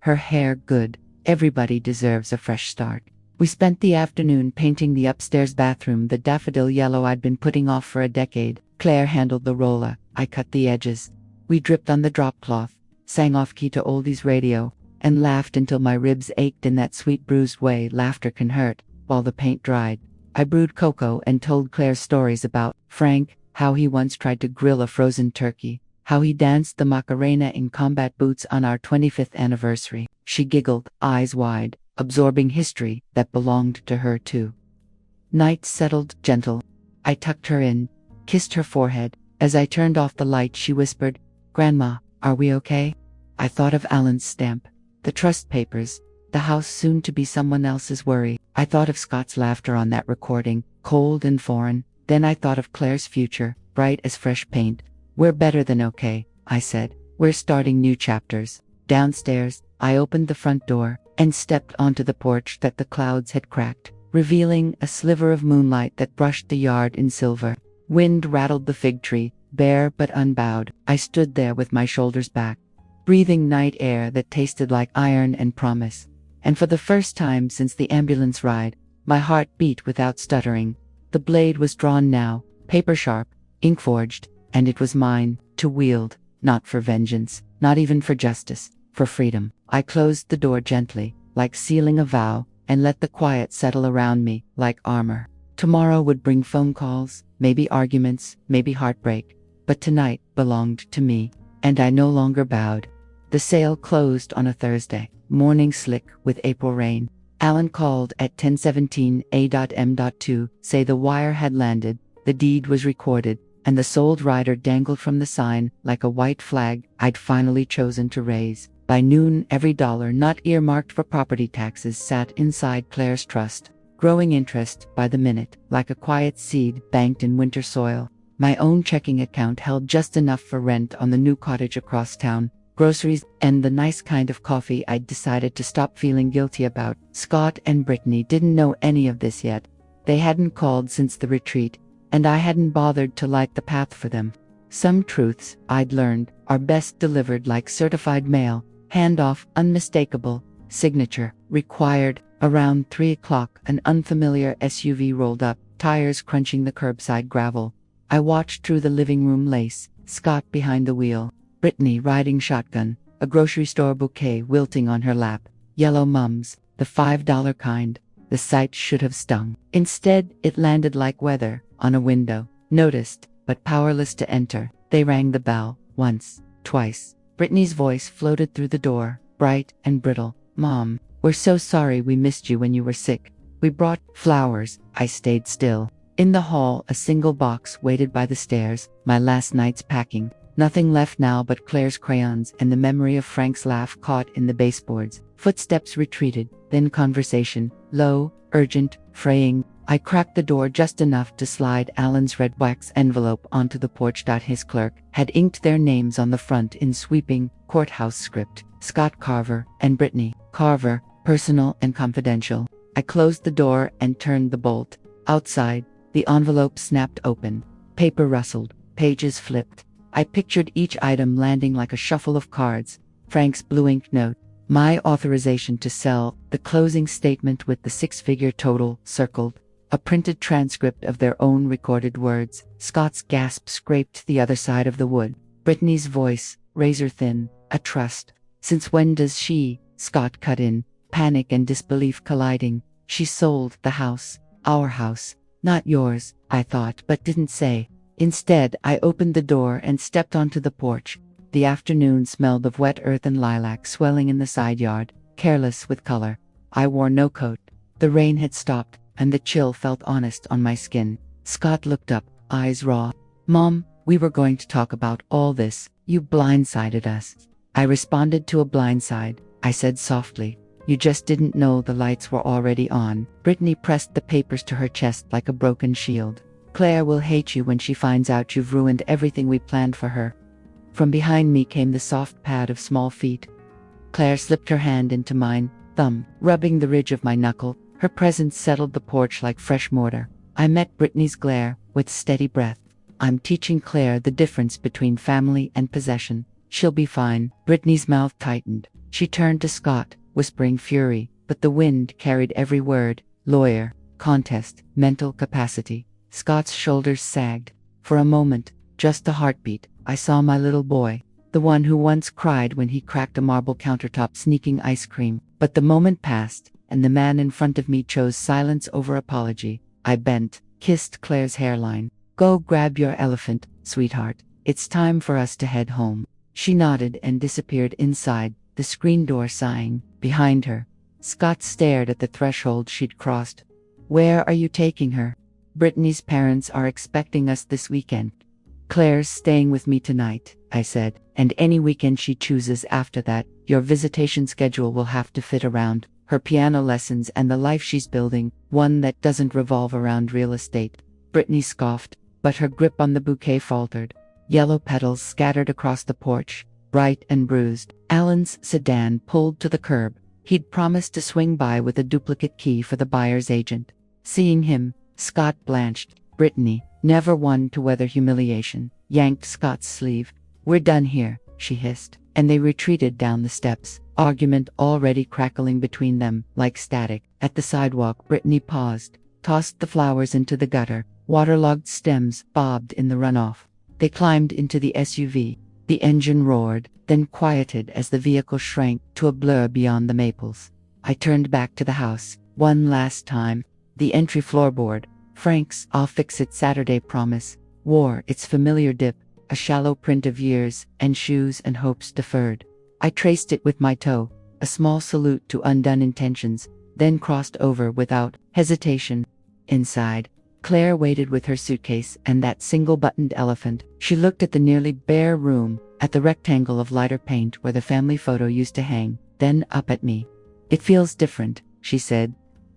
Her hair good. Everybody deserves a fresh start. We spent the afternoon painting the upstairs bathroom the daffodil yellow I'd been putting off for a decade. Claire handled the roller, I cut the edges. We dripped on the drop cloth, sang off-key to oldies radio, and laughed until my ribs ached in that sweet bruised way laughter can hurt, while the paint dried. I brewed cocoa and told Claire stories about Frank, how he once tried to grill a frozen turkey, how he danced the Macarena in combat boots on our 25th anniversary. She giggled, eyes wide, absorbing history that belonged to her too. Night settled, gentle. I tucked her in, kissed her forehead. As I turned off the light, she whispered, Grandma, are we okay? I thought of Alan's stamp, the trust papers, the house soon to be someone else's worry. I thought of Scott's laughter on that recording, cold and foreign. Then I thought of Claire's future, bright as fresh paint. We're better than okay, I said. We're starting new chapters. Downstairs, I opened the front door and stepped onto the porch that the clouds had cracked, revealing a sliver of moonlight that brushed the yard in silver. Wind rattled the fig tree, bare but unbowed. I stood there with my shoulders back, breathing night air that tasted like iron and promise. And for the first time since the ambulance ride, my heart beat without stuttering. The blade was drawn now, paper sharp, ink forged, and it was mine, to wield, not for vengeance, not even for justice, for freedom. I closed the door gently, like sealing a vow, and let the quiet settle around me, like armor. Tomorrow would bring phone calls, maybe arguments, maybe heartbreak, but tonight belonged to me, and I no longer bowed. The sale closed on a Thursday, morning slick with April rain. Alan called at 10:17 a.m.2, say the wire had landed, the deed was recorded, and the sold rider dangled from the sign like a white flag I'd finally chosen to raise. By noon, every dollar not earmarked for property taxes sat inside Claire's trust, growing interest by the minute, like a quiet seed banked in winter soil. My own checking account held just enough for rent on the new cottage across town, groceries, and the nice kind of coffee I'd decided to stop feeling guilty about. Scott and Brittany didn't know any of this yet. They hadn't called since the retreat, and I hadn't bothered to light the path for them. Some truths, I'd learned, are best delivered like certified mail, handoff, unmistakable, signature, required. Around 3 o'clock, an unfamiliar SUV rolled up, tires crunching the curbside gravel. I watched through the living room lace, Scott behind the wheel, Brittany riding shotgun, a grocery store bouquet wilting on her lap, yellow mums, the $5 kind. The sight should have stung. Instead, it landed like weather, on a window. Noticed, but powerless to enter. They rang the bell, once, twice. Brittany's voice floated through the door, bright and brittle. "Mom, we're so sorry we missed you when you were sick. We brought flowers." I stayed still. In the hall, a single box waited by the stairs, my last night's packing. Nothing left now but Claire's crayons and the memory of Frank's laugh caught in the baseboards. Footsteps retreated, then conversation, low, urgent, fraying. I cracked the door just enough to slide Alan's red wax envelope onto the porch. His clerk had inked their names on the front in sweeping, courthouse script. Scott Carver and Brittany Carver, personal and confidential. I closed the door and turned the bolt. Outside, the envelope snapped open. Paper rustled, pages flipped. I pictured each item landing like a shuffle of cards. Frank's blue ink note, my authorization to sell, the closing statement with the 6-figure total circled, a printed transcript of their own recorded words. Scott's gasp scraped the other side of the wood. Brittany's voice, razor thin, a trust. "Since when does she?" Scott cut in, panic and disbelief colliding. "She sold the house. Our house. Not yours," I thought, but didn't say. Instead, I opened the door and stepped onto the porch. The afternoon smelled of wet earth and lilac swelling in the side yard, careless with color. I wore no coat. The rain had stopped, and the chill felt honest on my skin. Scott looked up, eyes raw. "Mom, we were going to talk about all this. You blindsided us." I responded to a blindside. I said softly, "You just didn't know the lights were already on." Brittany pressed the papers to her chest like a broken shield. "Claire will hate you when she finds out you've ruined everything we planned for her." From behind me came the soft pad of small feet. Claire slipped her hand into mine, thumb rubbing the ridge of my knuckle. Her presence settled the porch like fresh mortar. I met Brittany's glare, with steady breath. "I'm teaching Claire the difference between family and possession. She'll be fine." Brittany's mouth tightened. She turned to Scott, whispering fury, but the wind carried every word. Lawyer, contest, mental capacity. Scott's shoulders sagged. For a moment, just a heartbeat, I saw my little boy, the one who once cried when he cracked a marble countertop sneaking ice cream. But the moment passed, and the man in front of me chose silence over apology. I bent, kissed Claire's hairline. "Go grab your elephant, sweetheart. It's time for us to head home." She nodded and disappeared inside, the screen door sighing behind her. Scott stared at the threshold she'd crossed. "Where are you taking her?" "Brittany's parents are expecting us this weekend." "Claire's staying with me tonight," I said, "and any weekend she chooses after that. Your visitation schedule will have to fit around her piano lessons and the life she's building, one that doesn't revolve around real estate." Brittany scoffed, but her grip on the bouquet faltered. Yellow petals scattered across the porch, bright and bruised. Alan's sedan pulled to the curb. He'd promised to swing by with a duplicate key for the buyer's agent. Seeing him, Scott blanched. Brittany, never one to weather humiliation, yanked Scott's sleeve. "We're done here," she hissed, and they retreated down the steps, argument already crackling between them, like static. At the sidewalk, Brittany paused, tossed the flowers into the gutter. Waterlogged stems bobbed in the runoff. They climbed into the SUV. The engine roared, then quieted as the vehicle shrank to a blur beyond the maples. I turned back to the house, one last time. The entry floorboard, Frank's "I'll fix it Saturday" promise, wore its familiar dip, a shallow print of years and shoes and hopes deferred. I traced it with my toe, a small salute to undone intentions, then crossed over without hesitation. Inside, Claire waited with her suitcase and that single-buttoned elephant. She looked at the nearly bare room, at the rectangle of lighter paint where the family photo used to hang, then up at me. "It feels different," she said.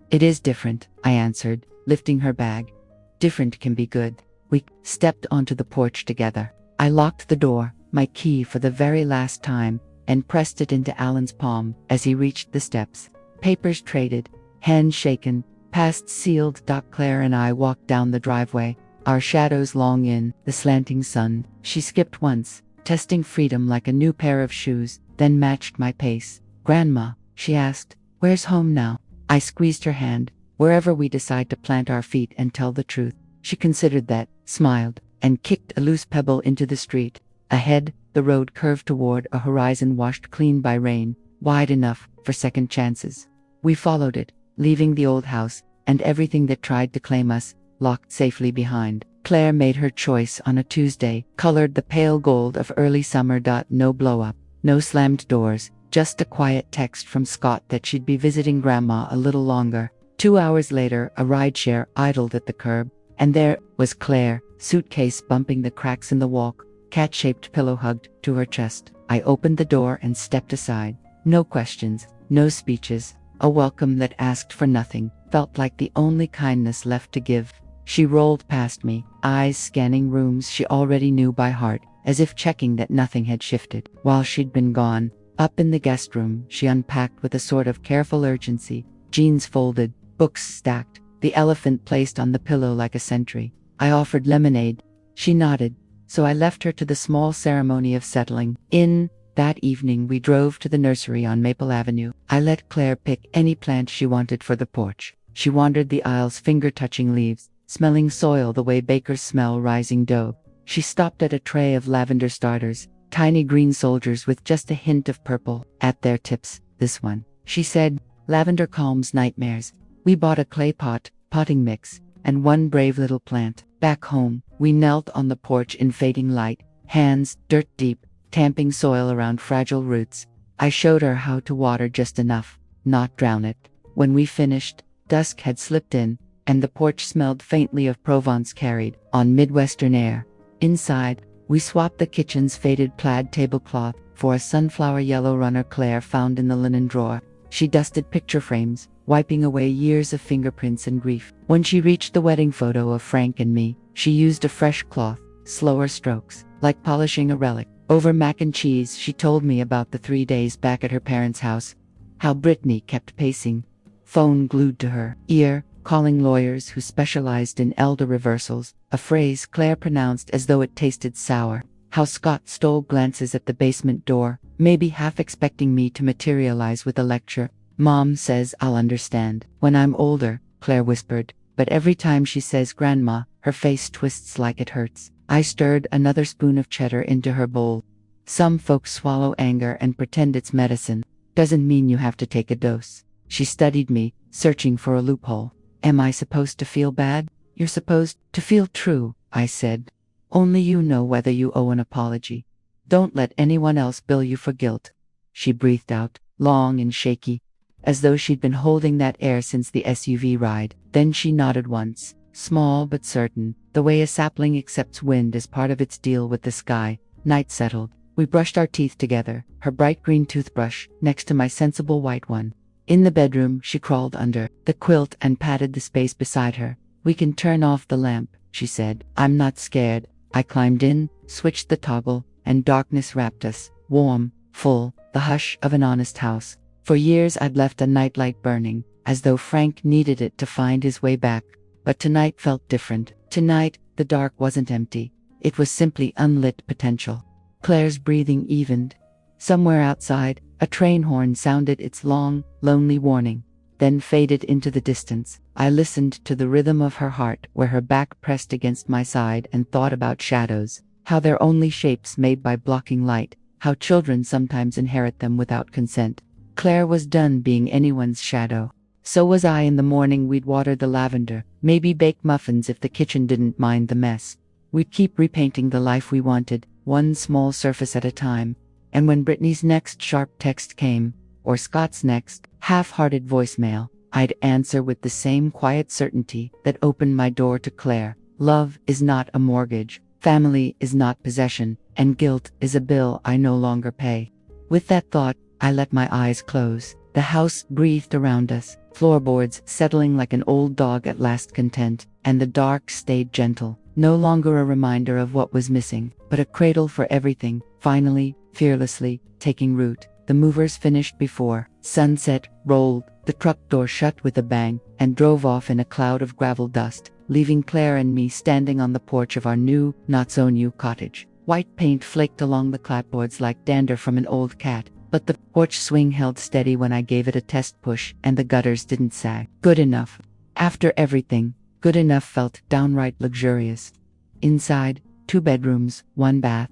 "It is different," I answered, lifting her bag. "Different can be good." We stepped onto the porch together. I locked the door, my key for the very last time, and pressed it into Alan's palm as he reached the steps. Papers traded, hands shaken, past sealed. Claire and I walked down the driveway, our shadows long in the slanting sun. She skipped once, testing freedom like a new pair of shoes, then matched my pace. "Grandma," she asked, "where's home now?" I squeezed her hand. "Wherever we decide to plant our feet and tell the truth." She considered that, smiled, and kicked a loose pebble into the street. Ahead, the road curved toward a horizon washed clean by rain, wide enough for second chances. We followed it, leaving the old house, and everything that tried to claim us, locked safely behind. Claire made her choice on a Tuesday, colored the pale gold of early summer. No blow-up, no slammed doors, just a quiet text from Scott that she'd be visiting Grandma a little longer. 2 hours later, a rideshare idled at the curb, and there was Claire, suitcase bumping the cracks in the walk, cat-shaped pillow hugged to her chest. I opened the door and stepped aside. No questions, no speeches. A welcome that asked for nothing, felt like the only kindness left to give. She rolled past me, eyes scanning rooms she already knew by heart, as if checking that nothing had shifted. While she'd been gone, up in the guest room, she unpacked with a sort of careful urgency, jeans folded, books stacked, the elephant placed on the pillow like a sentry. I offered lemonade. She nodded, so I left her to the small ceremony of settling in. That evening we drove to the nursery on Maple Avenue. I let Claire pick any plant she wanted for the porch. She wandered the aisles, finger-touching leaves, smelling soil the way bakers smell rising dough. She stopped at a tray of lavender starters, tiny green soldiers with just a hint of purple at their tips. "This one," she said, "lavender calms nightmares." We bought a clay pot, potting mix, and one brave little plant. Back home, we knelt on the porch in fading light, hands dirt deep, tamping soil around fragile roots. I showed her how to water just enough, not drown it. When we finished, dusk had slipped in, and the porch smelled faintly of Provence carried on Midwestern air. Inside, we swapped the kitchen's faded plaid tablecloth for a sunflower yellow runner Claire found in the linen drawer. She dusted picture frames, wiping away years of fingerprints and grief. When she reached the wedding photo of Frank and me, she used a fresh cloth, slower strokes, like polishing a relic. Over mac and cheese, she told me about the 3 days back at her parents' house, how Brittany kept pacing, phone glued to her ear, calling lawyers who specialized in elder reversals, a phrase Claire pronounced as though it tasted sour. How Scott stole glances at the basement door, maybe half expecting me to materialize with a lecture. "Mom says I'll understand when I'm older," Claire whispered, but every time she says Grandma, her face twists like it hurts. I stirred another spoon of cheddar into her bowl. "Some folks swallow anger and pretend it's medicine. Doesn't mean you have to take a dose." She studied me, searching for a loophole. "Am I supposed to feel bad?" "You're supposed to feel true," I said. "Only you know whether you owe an apology. Don't let anyone else bill you for guilt." She breathed out, long and shaky, as though she'd been holding that air since the SUV ride. Then she nodded once, small but certain, the way a sapling accepts wind as part of its deal with the sky. Night settled. We brushed our teeth together, her bright green toothbrush next to my sensible white one. In the bedroom, she crawled under the quilt and patted the space beside her. "We can turn off the lamp," she said. "I'm not scared." I climbed in, switched the toggle, and darkness wrapped us, warm, full, the hush of an honest house. For years I'd left a nightlight burning, as though Frank needed it to find his way back. But tonight felt different. Tonight, the dark wasn't empty. It was simply unlit potential. Claire's breathing evened. Somewhere outside, a train horn sounded its long, lonely warning, then faded into the distance. I listened to the rhythm of her heart where her back pressed against my side and thought about shadows, how they're only shapes made by blocking light, how children sometimes inherit them without consent. Claire was done being anyone's shadow. So was I. In the morning we'd water the lavender, maybe bake muffins if the kitchen didn't mind the mess. We'd keep repainting the life we wanted, one small surface at a time. And when Brittany's next sharp text came, or Scott's next half-hearted voicemail, I'd answer with the same quiet certainty that opened my door to Claire. Love is not a mortgage, family is not possession, and guilt is a bill I no longer pay. With that thought, I let my eyes close. The house breathed around us, floorboards settling like an old dog at last content, and the dark stayed gentle, no longer a reminder of what was missing, but a cradle for everything, finally fearlessly, taking root. The movers finished before sunset rolled, the truck door shut with a bang, and drove off in a cloud of gravel dust, leaving Claire and me standing on the porch of our new, not-so-new cottage. White paint flaked along the clapboards like dander from an old cat, but the porch swing held steady when I gave it a test push, and the gutters didn't sag. Good enough. After everything, good enough felt downright luxurious. Inside, 2 bedrooms, 1 bath,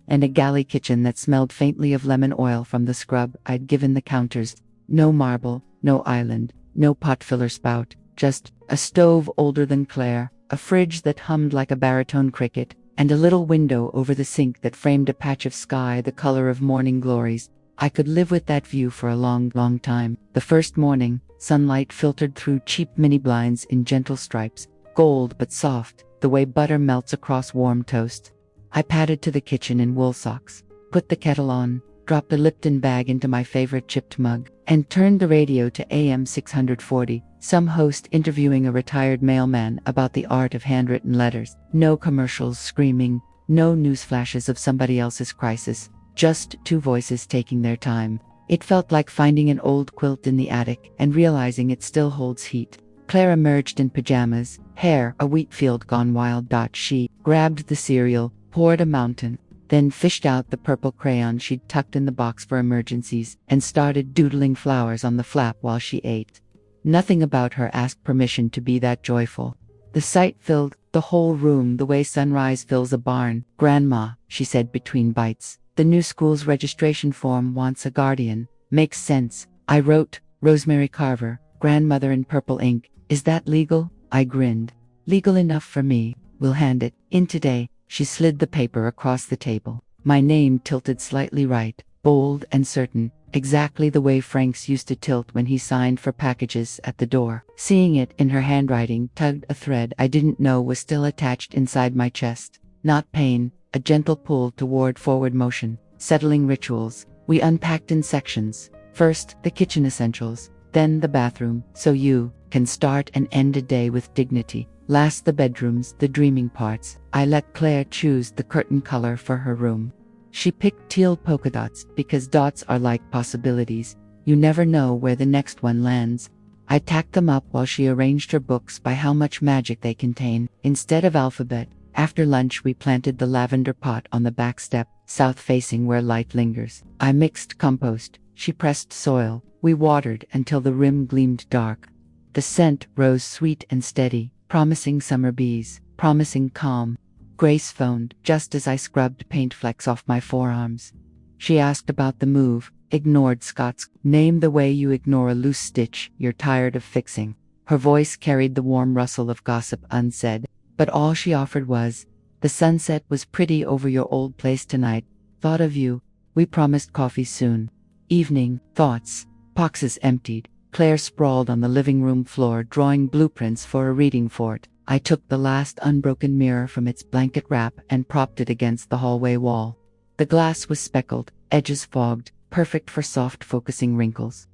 and a galley kitchen that smelled faintly of lemon oil from the scrub I'd given the counters. No marble, no island, no pot filler spout, just a stove older than Claire, a fridge that hummed like a baritone cricket, and a little window over the sink that framed a patch of sky the color of morning glories. I could live with that view for a long, long time. The first morning, sunlight filtered through cheap mini blinds in gentle stripes, gold but soft, the way butter melts across warm toast. I padded to the kitchen in wool socks, put the kettle on, dropped a Lipton bag into my favorite chipped mug, and turned the radio to AM 640, some host interviewing a retired mailman about the art of handwritten letters. No commercials screaming, no news flashes of somebody else's crisis, just 2 voices taking their time. It felt like finding an old quilt in the attic and realizing it still holds heat. Claire emerged in pajamas, hair a wheat field gone wild. She grabbed the cereal, poured a mountain, then fished out the purple crayon she'd tucked in the box for emergencies, and started doodling flowers on the flap while she ate. Nothing about her asked permission to be that joyful. The sight filled the whole room the way sunrise fills a barn. "Grandma," she said between bites, "the new school's registration form wants a guardian." "Makes sense," I wrote. "Rosemary Carver, grandmother in purple ink. Is that legal?" I grinned. "Legal enough for me. We'll hand it in today." She slid the paper across the table. My name tilted slightly right, bold and certain, exactly the way Frank's used to tilt when he signed for packages at the door. Seeing it in her handwriting tugged a thread I didn't know was still attached inside my chest. Not pain, a gentle pull toward forward motion. Settling rituals. We unpacked in sections. First, the kitchen essentials, then the bathroom, so you can start and end a day with dignity. Last, the bedrooms, the dreaming parts. I let Claire choose the curtain color for her room. She picked teal polka dots because dots are like possibilities. You never know where the next one lands. I tacked them up while she arranged her books by how much magic they contain, instead of alphabet. After lunch, we planted the lavender pot on the back step, south-facing where light lingers. I mixed compost. She pressed soil. We watered until the rim gleamed dark. The scent rose sweet and steady, promising summer bees, promising calm. Grace phoned just as I scrubbed paint flecks off my forearms. She asked about the move, ignored Scott's name the way you ignore a loose stitch you're tired of fixing. Her voice carried the warm rustle of gossip unsaid, but all she offered was, "The sunset was pretty over your old place tonight. Thought of you. We promised coffee soon." Evening, thoughts. Boxes emptied. Claire sprawled on the living room floor drawing blueprints for a reading fort. I took the last unbroken mirror from its blanket wrap and propped it against the hallway wall. The glass was speckled, edges fogged, perfect for soft focusing wrinkles.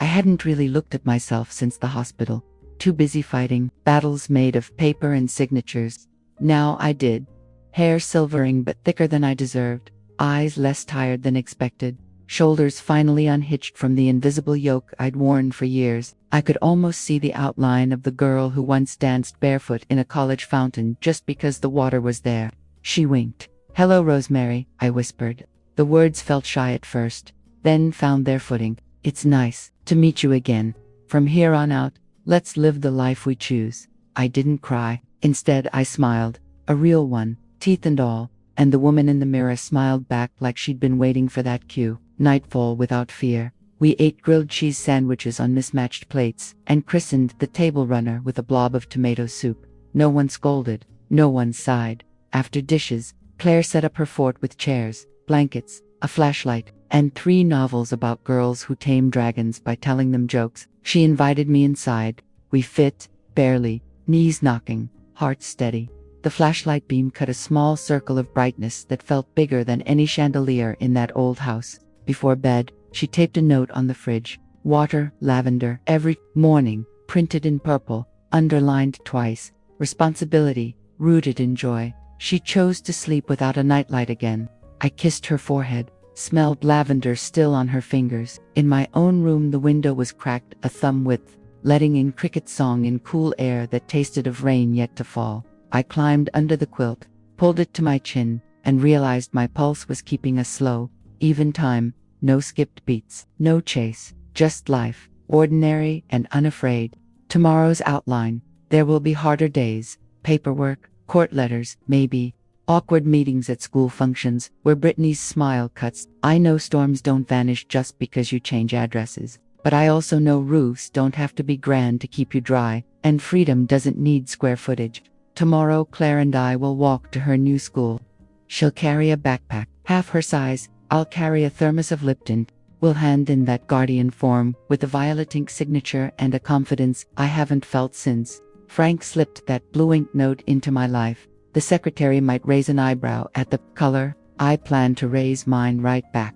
I hadn't really looked at myself since the hospital. Too busy fighting battles made of paper and signatures. Now I did. Hair silvering but thicker than I deserved. Eyes less tired than expected. Shoulders finally unhitched from the invisible yoke I'd worn for years. I could almost see the outline of the girl who once danced barefoot in a college fountain just because the water was there. She winked. "Hello, Rosemary," I whispered. The words felt shy at first, then found their footing. "It's nice to meet you again. From here on out, let's live the life we choose." I didn't cry. Instead, I smiled. A real one, teeth and all, and the woman in the mirror smiled back like she'd been waiting for that cue. Nightfall without fear. We ate grilled cheese sandwiches on mismatched plates, and christened the table runner with a blob of tomato soup. No one scolded. No one sighed. After dishes, Claire set up her fort with chairs, blankets, a flashlight, and 3 novels about girls who tame dragons by telling them jokes. She invited me inside. We fit, barely, knees knocking, hearts steady. The flashlight beam cut a small circle of brightness that felt bigger than any chandelier in that old house. Before bed, she taped a note on the fridge. Water, lavender, every morning, printed in purple, underlined twice. Responsibility, rooted in joy. She chose to sleep without a nightlight again. I kissed her forehead. smelled lavender still on her fingers. In my own room, the window was cracked a thumb width, letting in cricket song in cool air that tasted of rain yet to fall. I climbed under the quilt, pulled it to my chin, and realized my pulse was keeping a slow, even time, no skipped beats, no chase, just life, ordinary and unafraid. Tomorrow's outline: there will be harder days, paperwork, court letters, maybe, awkward meetings at school functions where Brittany's smile cuts. I know storms don't vanish just because you change addresses, but I also know roofs don't have to be grand to keep you dry, and freedom doesn't need square footage. Tomorrow Claire and I will walk to her new school. She'll carry a backpack half her size, I'll carry a thermos of Lipton. We'll hand in that guardian form with a violet ink signature and a confidence I haven't felt since Frank slipped that blue ink note into my life. The secretary might raise an eyebrow at the color. I plan to raise mine right back.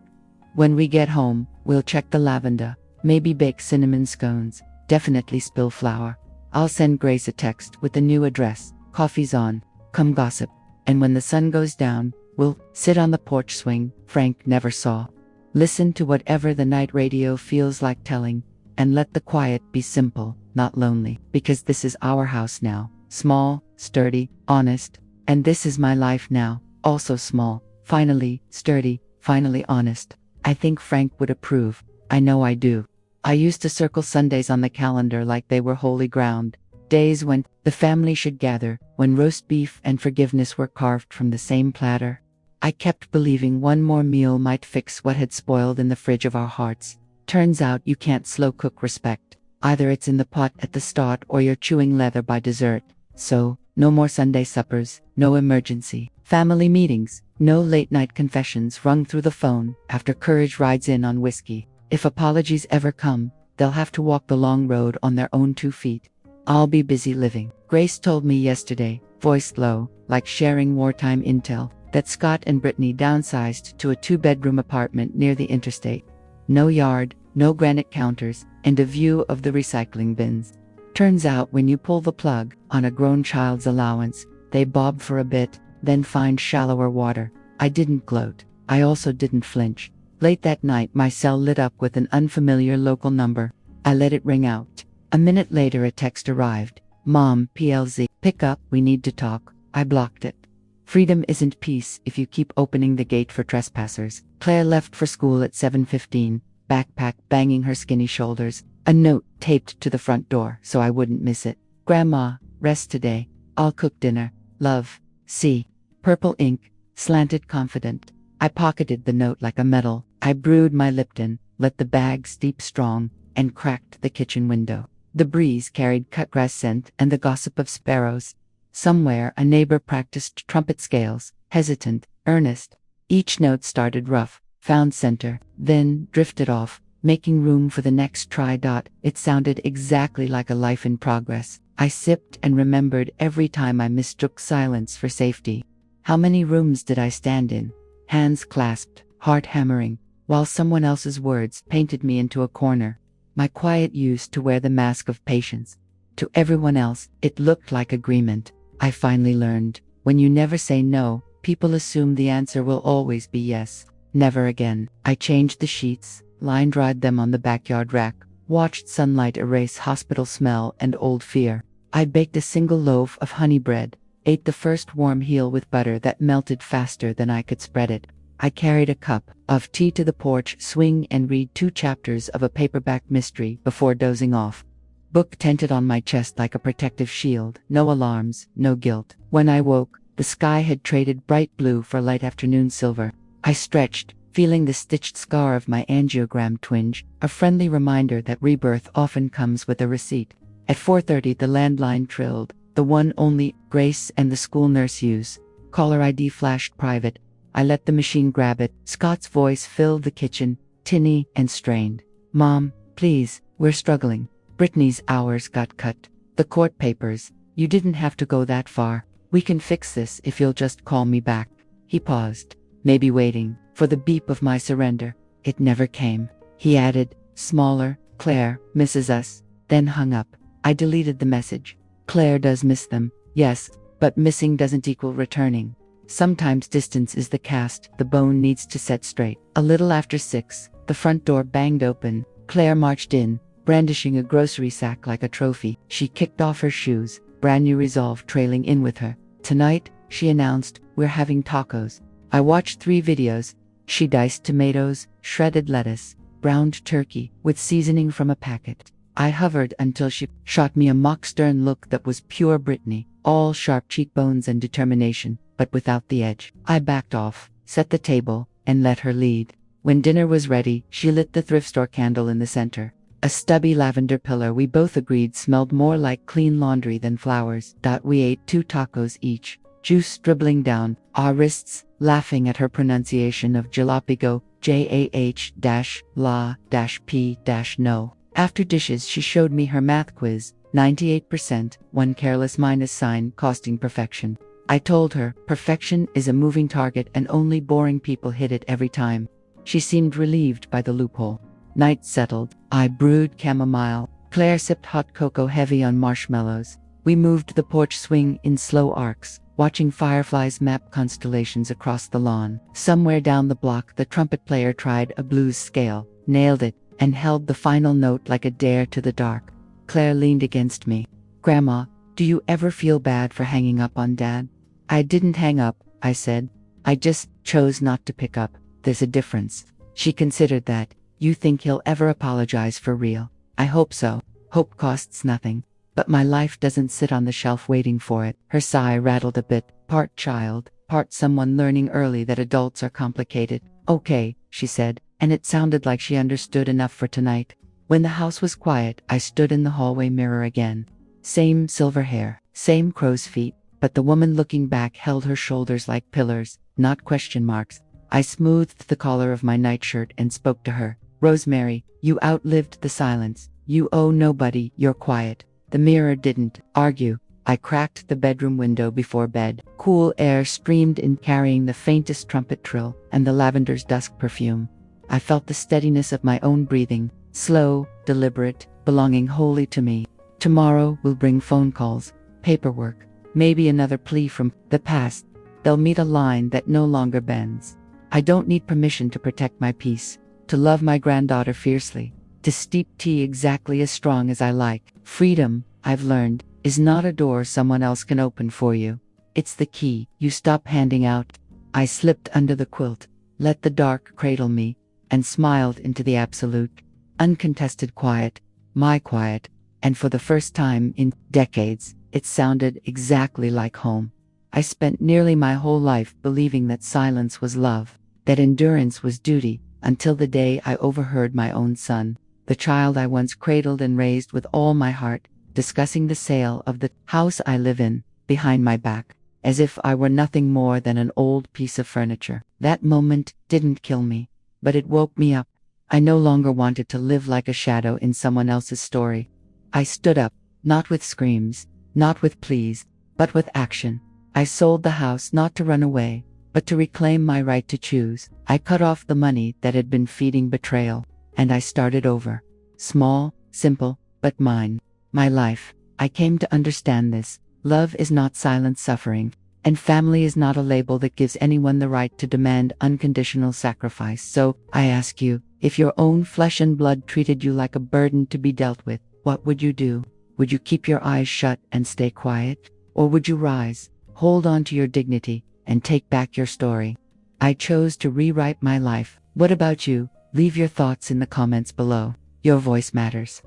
When we get home, we'll check the lavender, maybe bake cinnamon scones, definitely spill flour. I'll send Grace a text with the new address. Coffee's on, come gossip. And when the sun goes down, we'll sit on the porch swing Frank never saw. Listen to whatever the night radio feels like telling, and let the quiet be simple, not lonely. Because this is our house now, small, sturdy, honest, and this is my life now, also small, finally, sturdy, finally honest. I think Frank would approve. I know I do. I used to circle Sundays on the calendar like they were holy ground, days when the family should gather, when roast beef and forgiveness were carved from the same platter. I kept believing one more meal might fix what had spoiled in the fridge of our hearts. Turns out you can't slow cook respect. Either it's in the pot at the start or you're chewing leather by dessert. So, no more Sunday suppers, no emergency family meetings, no late night confessions rung through the phone after courage rides in on whiskey. If apologies ever come, they'll have to walk the long road on their own 2 feet. I'll be busy living. Grace told me yesterday, voiced low, like sharing wartime intel, that Scott and Brittany downsized to a 2-bedroom apartment near the interstate. No yard, no granite counters, and a view of the recycling bins. Turns out when you pull the plug on a grown child's allowance, they bob for a bit, then find shallower water. I didn't gloat. I also didn't flinch. Late that night my cell lit up with an unfamiliar local number. I let it ring out. A minute later a text arrived. Mom, PLZ, pick up, we need to talk. I blocked it. Freedom isn't peace if you keep opening the gate for trespassers. Claire left for school at 7:15, backpack banging her skinny shoulders, a note taped to the front door so I wouldn't miss it. Grandma, rest today. I'll cook dinner. Love. C. Purple ink, slanted confident. I pocketed the note like a medal. I brewed my Lipton, let the bag steep strong, and cracked the kitchen window. The breeze carried cutgrass scent and the gossip of sparrows. Somewhere a neighbor practiced trumpet scales, hesitant, earnest. Each note started rough, found center, then drifted off, making room for the next try. It sounded exactly like a life in progress. I sipped and remembered every time I mistook silence for safety. How many rooms did I stand in? Hands clasped, heart hammering, while someone else's words painted me into a corner. My quiet used to wear the mask of patience. To everyone else, it looked like agreement. I finally learned, when you never say no, people assume the answer will always be yes. Never again. I changed the sheets, line-dried them on the backyard rack, watched sunlight erase hospital smell and old fear. I baked a single loaf of honey bread, ate the first warm heel with butter that melted faster than I could spread it. I carried a cup of tea to the porch swing and read 2 chapters of a paperback mystery before dozing off. Book tented on my chest like a protective shield, no alarms, no guilt. When I woke, the sky had traded bright blue for light afternoon silver. I stretched, feeling the stitched scar of my angiogram twinge, a friendly reminder that rebirth often comes with a receipt. At 4:30 the landline trilled, the one only Grace and the school nurse use. Caller ID flashed private. I let the machine grab it. Scott's voice filled the kitchen, tinny and strained. Mom, please, we're struggling. Brittany's hours got cut. The court papers. You didn't have to go that far. We can fix this if you'll just call me back. He paused, maybe waiting for the beep of my surrender. It never came. He added, smaller, Claire misses us, then hung up. I deleted the message. Claire does miss them, yes, but missing doesn't equal returning. Sometimes distance is the cast, the bone needs to set straight. A little after 6, the front door banged open. Claire marched in, brandishing a grocery sack like a trophy. She kicked off her shoes, brand new resolve trailing in with her. Tonight, she announced, we're having tacos. I watched 3 videos. She diced tomatoes, shredded lettuce, browned turkey, with seasoning from a packet. I hovered until she shot me a mock stern look that was pure Brittany, all sharp cheekbones and determination, but without the edge. I backed off, set the table, and let her lead. When dinner was ready, she lit the thrift store candle in the center. A stubby lavender pillar we both agreed smelled more like clean laundry than flowers. We ate 2 tacos each, juice dribbling down our wrists, laughing at her pronunciation of jalapeño, Jah-la-p-no. After dishes, she showed me her math quiz, 98%, one careless minus sign costing perfection. I told her, perfection is a moving target and only boring people hit it every time. She seemed relieved by the loophole. Night settled. I brewed chamomile. Claire sipped hot cocoa heavy on marshmallows. We moved the porch swing in slow arcs, watching fireflies map constellations across the lawn. Somewhere down the block, the trumpet player tried a blues scale, nailed it, and held the final note like a dare to the dark. Claire leaned against me. Grandma, do you ever feel bad for hanging up on Dad? I didn't hang up, I said. I just chose not to pick up. There's a difference. She considered that. You think he'll ever apologize for real? I hope so. Hope costs nothing. But my life doesn't sit on the shelf waiting for it. Her sigh rattled a bit, part child, part someone learning early that adults are complicated. Okay, she said, and it sounded like she understood enough for tonight. When the house was quiet, I stood in the hallway mirror again. Same silver hair, same crow's feet, but the woman looking back held her shoulders like pillars, not question marks. I smoothed the collar of my nightshirt and spoke to her. Rosemary, you outlived the silence. You owe nobody your quiet. The mirror didn't argue. I cracked the bedroom window before bed. Cool air streamed in, carrying the faintest trumpet trill and the lavender's dusk perfume. I felt the steadiness of my own breathing, slow, deliberate, belonging wholly to me. Tomorrow will bring phone calls, paperwork, maybe another plea from the past. They'll meet a line that no longer bends. I don't need permission to protect my peace, to love my granddaughter fiercely, to steep tea exactly as strong as I like. Freedom, I've learned, is not a door someone else can open for you. It's the key you stop handing out. I slipped under the quilt, let the dark cradle me, and smiled into the absolute, uncontested quiet, my quiet, and for the first time in decades, it sounded exactly like home. I spent nearly my whole life believing that silence was love, that endurance was duty, until the day I overheard my own son, the child I once cradled and raised with all my heart, discussing the sale of the house I live in, behind my back, as if I were nothing more than an old piece of furniture. That moment didn't kill me, but it woke me up. I no longer wanted to live like a shadow in someone else's story. I stood up, not with screams, not with pleas, but with action. I sold the house not to run away, but to reclaim my right to choose. I cut off the money that had been feeding betrayal, and I started over. Small, simple, but mine. My life. I came to understand this. Love is not silent suffering, and family is not a label that gives anyone the right to demand unconditional sacrifice. So, I ask you, if your own flesh and blood treated you like a burden to be dealt with, what would you do? Would you keep your eyes shut and stay quiet? Or would you rise, hold on to your dignity, and take back your story? I chose to rewrite my life. What about you? Leave your thoughts in the comments below. Your voice matters.